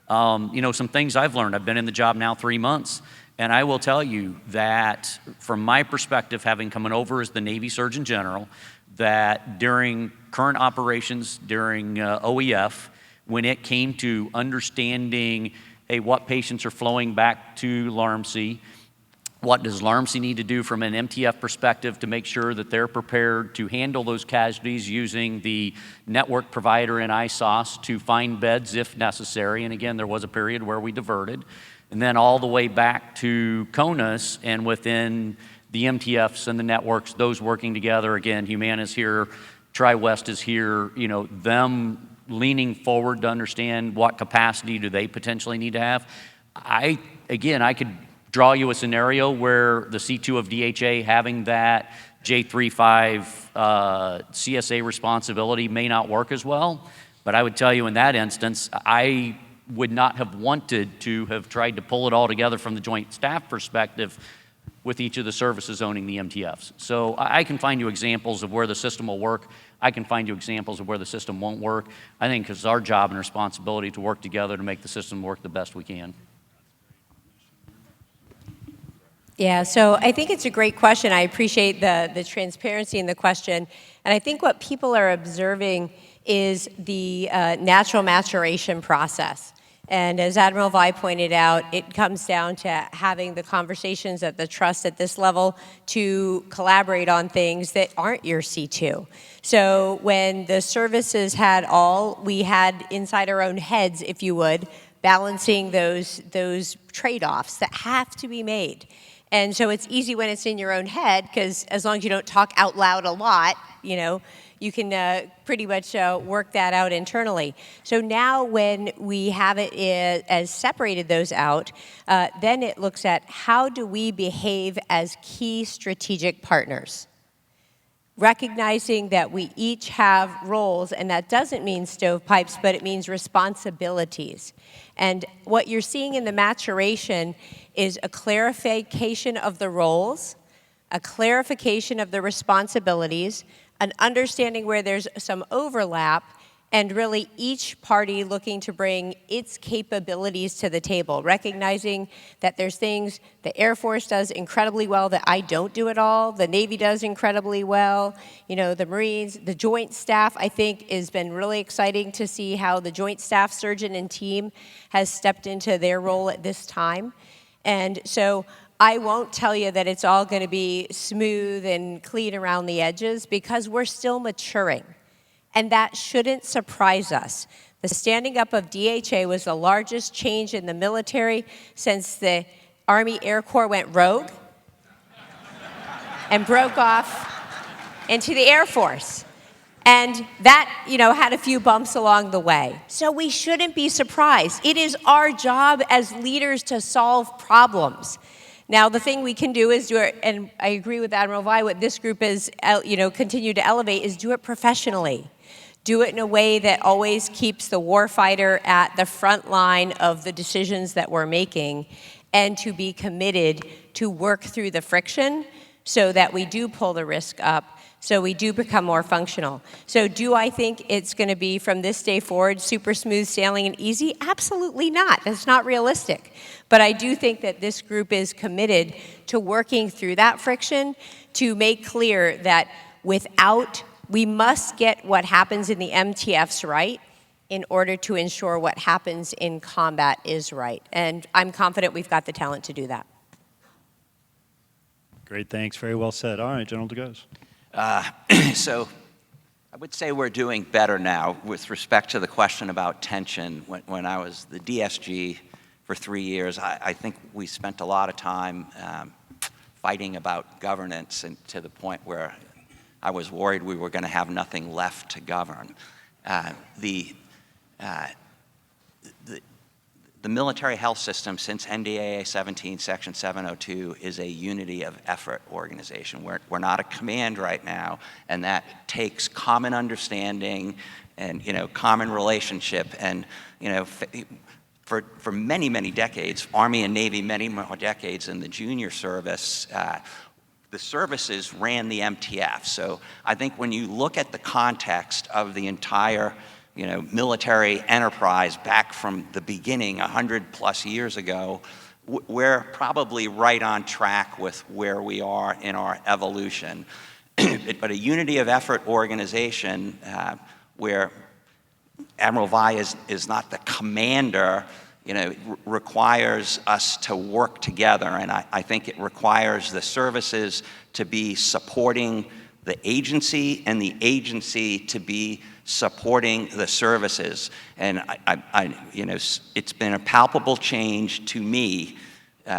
Speaker 3: Some things I've learned, I've been in the job now 3 months, and I will tell you that from my perspective, having come over as the Navy Surgeon General, that during current operations, during OEF, when it came to understanding, hey, what patients are flowing back to LARMC, what does LARMC need to do from an MTF perspective to make sure that they're prepared to handle those casualties using the network provider in ISOS to find beds if necessary. And again, there was a period where we diverted. And then all the way back to CONUS and within the MTFs and the networks, those working together. Again, Humana's here, TriWest is here, them leaning forward to understand what capacity do they potentially need to have. I could draw you a scenario where the C2 of DHA having that J35 CSA responsibility may not work as well, but I would tell you in that instance, I would not have wanted to have tried to pull it all together from the joint staff perspective with each of the services owning the MTFs. So I can find you examples of where the system will work. I can find you examples of where the system won't work. I think it's our job and responsibility to work together to make the system work the best we can.
Speaker 4: Yeah, so I think it's a great question. I appreciate the transparency in the question. And I think what people are observing is the natural maturation process. And as Admiral Vi pointed out, it comes down to having the conversations at the trust at this level to collaborate on things that aren't your C2. So when the services had we had inside our own heads, if you would, balancing those trade-offs that have to be made. And so it's easy when it's in your own head, because as long as you don't talk out loud a lot, you can pretty much work that out internally. So now when we have it as separated those out, then it looks at how do we behave as key strategic partners, recognizing that we each have roles, and that doesn't mean stovepipes, but it means responsibilities. And what you're seeing in the maturation is a clarification of the roles, a clarification of the responsibilities, an understanding where there's some overlap, and really each party looking to bring its capabilities to the table, recognizing that there's things the Air Force does incredibly well that I don't do at all, the Navy does incredibly well, the Marines, the Joint Staff, I think, has been really exciting to see how the Joint Staff Surgeon and team has stepped into their role at this time. And so I won't tell you that it's all going to be smooth and clean around the edges, because we're still maturing. And that shouldn't surprise us. The standing up of DHA was the largest change in the military since the Army Air Corps went rogue and broke off into the Air Force. And that, had a few bumps along the way. So we shouldn't be surprised. It is our job as leaders to solve problems. Now, the thing we can do is do it, and I agree with Admiral Vi, what this group is, continue to elevate, is do it professionally. Do it in a way that always keeps the warfighter at the front line of the decisions that we're making, and to be committed to work through the friction so that we do pull the risk up, so we do become more functional. So do I think it's going to be from this day forward super smooth sailing and easy? Absolutely not. That's not realistic. But I do think that this group is committed to working through that friction to make clear that we must get what happens in the MTFs right in order to ensure what happens in combat is right. And I'm confident we've got the talent to do that.
Speaker 2: Great, thanks. Very well said. All right, General DeGoes.
Speaker 7: So I would say we're doing better now with respect to the question about tension. When I was the DSG for 3 years, I think we spent a lot of time fighting about governance, and to the point where I was worried we were going to have nothing left to govern. The military health system, since NDAA 17, Section 702, is a unity of effort organization. We're not a command right now, and that takes common understanding and common relationship. And for many, many decades, Army and Navy, many more decades in the junior service, the services ran the MTF. So I think when you look at the context of the entire military enterprise back from the beginning 100+ years ago, we're probably right on track with where we are in our evolution. But a unity of effort organization where Admiral Vi is not the commander, requires us to work together. And I think it requires the services to be supporting the agency and the agency to be supporting the services. And it's been a palpable change to me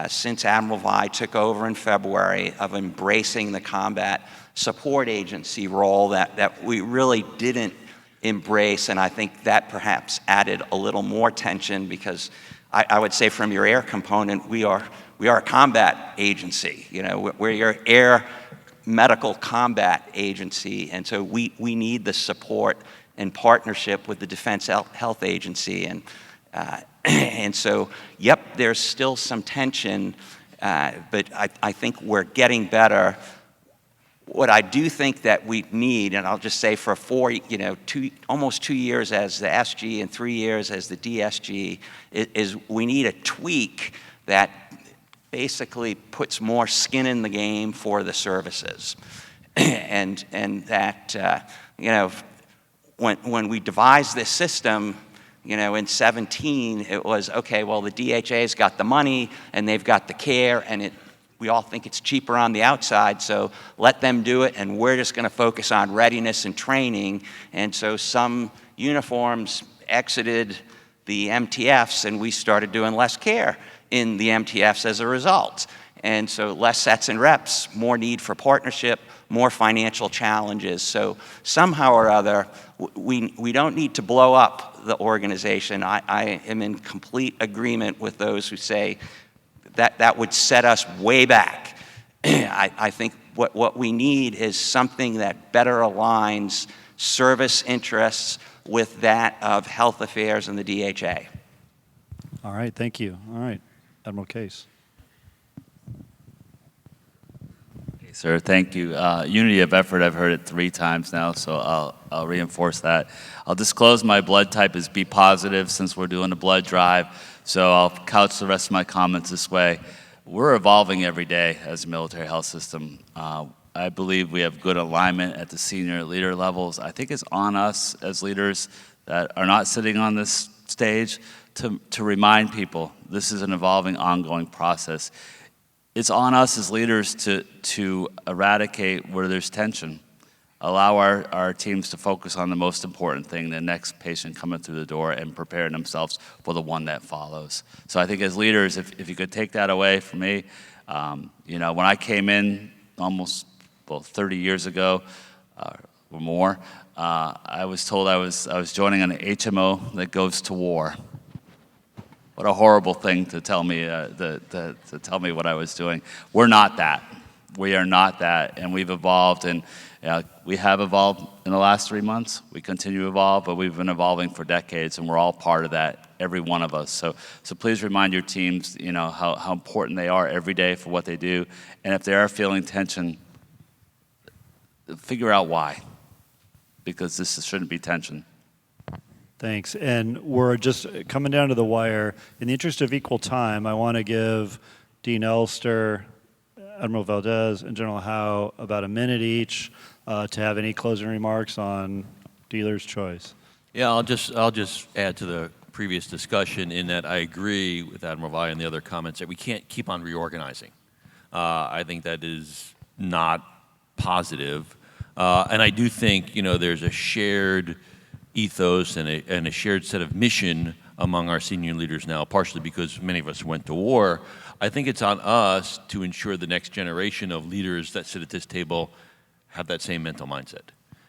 Speaker 7: since Admiral Vi took over in February of embracing the combat support agency role that we really didn't embrace. And I think that perhaps added a little more tension, because I would say from your air component, we are a combat agency. We're your air medical combat agency, and so we need the support and partnership with the Defense Health Agency. And so, yep, there's still some tension, but I think we're getting better. What I do think that we need, and I'll just say for almost 2 years as the SG and 3 years as the DSG, is we need a tweak that basically puts more skin in the game for the services. and that, when we devised this system, in 17, it was, okay, well, the DHA's got the money and they've got the care, and we all think it's cheaper on the outside, so let them do it, and we're just going to focus on readiness and training. And so some uniforms exited the MTFs, and we started doing less care in the MTFs as a result. And so less sets and reps, more need for partnership, more financial challenges. So somehow or other, we don't need to blow up the organization. I am in complete agreement with those who say that would set us way back. I think what we need is something that better aligns service interests with that of health affairs and the DHA.
Speaker 2: All right, thank you. All right, Admiral Case.
Speaker 9: Okay, sir, thank you. Unity of effort, I've heard it 3 times now, so I'll reinforce that. I'll disclose my blood type is B positive since we're doing a blood drive, so I'll couch the rest of my comments this way. We're evolving every day as a military health system. I believe we have good alignment at the senior leader levels. I think it's on us as leaders that are not sitting on this stage to remind people this is an evolving, ongoing process. It's on us as leaders to eradicate where there's tension, allow our teams to focus on the most important thing, the next patient coming through the door, and preparing themselves for the one that follows. So I think as leaders, if you could take that away from me, when I came in almost 30 years ago, or more. I was told I was joining an HMO that goes to war. What a horrible thing to tell me, to tell me what I was doing. We're not that. We are not that, and we've evolved, and we have evolved in the last 3 months. We continue to evolve, but we've been evolving for decades, and we're all part of that, every one of us. So please remind your teams, how important they are every day for what they do, and if they are feeling tension, figure out why, because this shouldn't be tension.
Speaker 2: Thanks. And we're just coming down to the wire. In the interest of equal time, I want to give Dean Elster, Admiral Valdez, and General Howe about a minute each to have any closing remarks on dealer's choice.
Speaker 10: Yeah, I'll just add to the previous discussion in that I agree with Admiral Vai and the other comments that we can't keep on reorganizing. I think that is not positive. And I do think, there's a shared ethos and a shared set of mission among our senior leaders now, partially because many of us went to war. I think it's on us to ensure the next generation of leaders that sit at this table have that same mental mindset.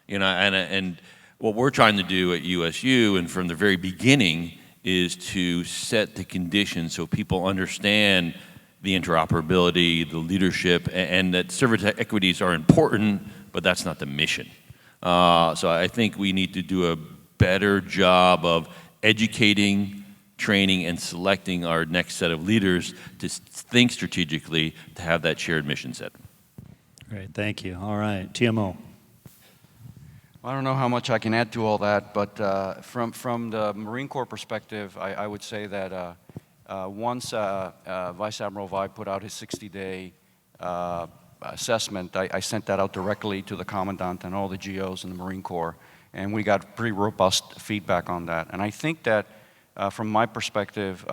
Speaker 10: And what we're trying to do at USU, and from the very beginning, is to set the conditions so people understand the interoperability, the leadership, and that service equities are important, but that's not the mission. So I think we need to do a better job of educating, training, and selecting our next set of leaders to think strategically, to have that shared mission set.
Speaker 2: Great, thank you. All right, TMO.
Speaker 12: I don't know how much I can add to all that, but from the Marine Corps perspective, I would say that once Vice Admiral Vai put out his 60-day assessment, I sent that out directly to the Commandant and all the GOs in the Marine Corps, and we got pretty robust feedback on that. And I think that from my perspective,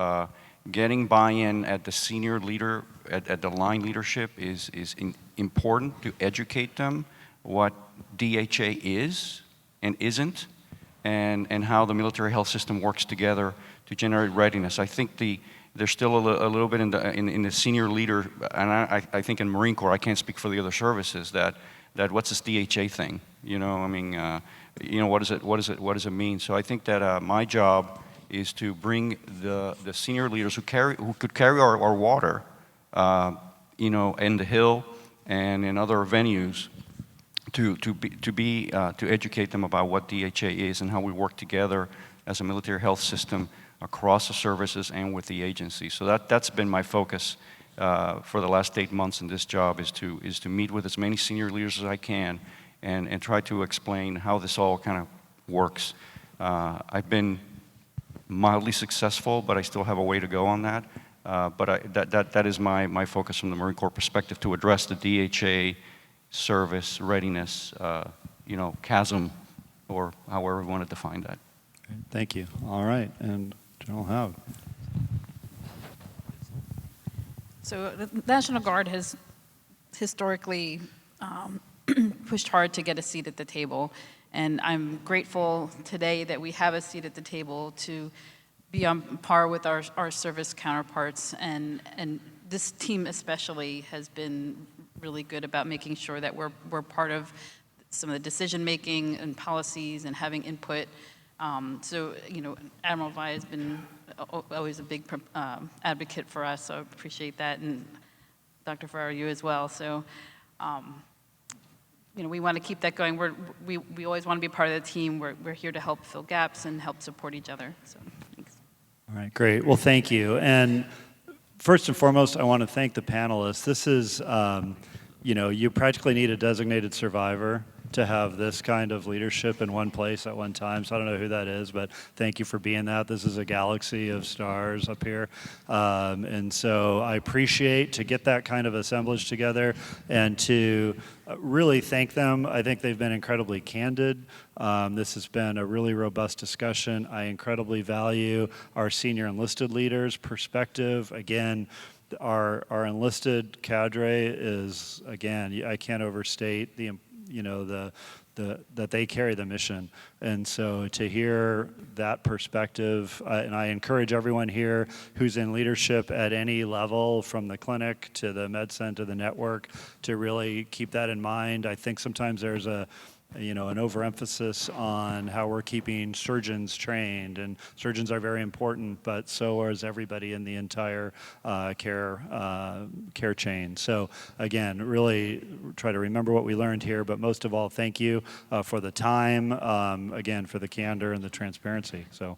Speaker 12: getting buy-in at the senior leader, at the line leadership is important to educate them what DHA is and isn't, and how the military health system works together to generate readiness. I think there's still a little bit in the senior leader, and I think in Marine Corps, I can't speak for the other services, that what's this DHA thing? What does it mean? So I think that my job is to bring the senior leaders who could carry our water, in the Hill and in other venues, to educate them about what DHA is and how we work together as a military health system across the services and with the agency. So that's been my focus for the last 8 months in this job, is to meet with as many senior leaders as I can and try to explain how this all kind of works. I've been mildly successful, but I still have a way to go on that. But that is my focus from the Marine Corps perspective, to address the DHA service readiness, chasm, or however we want to define that.
Speaker 2: Thank you. All right, and General Howe.
Speaker 11: So the National Guard has historically pushed hard to get a seat at the table, and I'm grateful today that we have a seat at the table to be on par with our service counterparts, and this team especially has been really good about making sure that we're part of some of the decision making and policies and having input. So Admiral Vai has been always a big advocate for us, so I appreciate that, and Dr. Ferraro, you as well. So we want to keep that going. We always want to be part of the team. We're here to help fill gaps and help support each other. So thanks.
Speaker 2: All right, great. Well, thank you. And first and foremost, I want to thank the panelists. This is, you practically need a designated survivor to have this kind of leadership in one place at one time. So I don't know who that is, but thank you for being that. This is a galaxy of stars up here. And so I appreciate to get that kind of assemblage together and to really thank them. I think they've been incredibly candid. This has been a really robust discussion. I incredibly value our senior enlisted leaders' perspective. Again, our enlisted cadre is, again, I can't overstate that they carry the mission. And so to hear that perspective, and I encourage everyone here who's in leadership at any level, from the clinic to the MedCen to the network, to really keep that in mind. I think sometimes there's a you know, an overemphasis on how we're keeping surgeons trained, and surgeons are very important, but so is everybody in the entire care chain. So again, really try to remember what we learned here, but most of all, thank you for the time, again, for the candor and the transparency. So.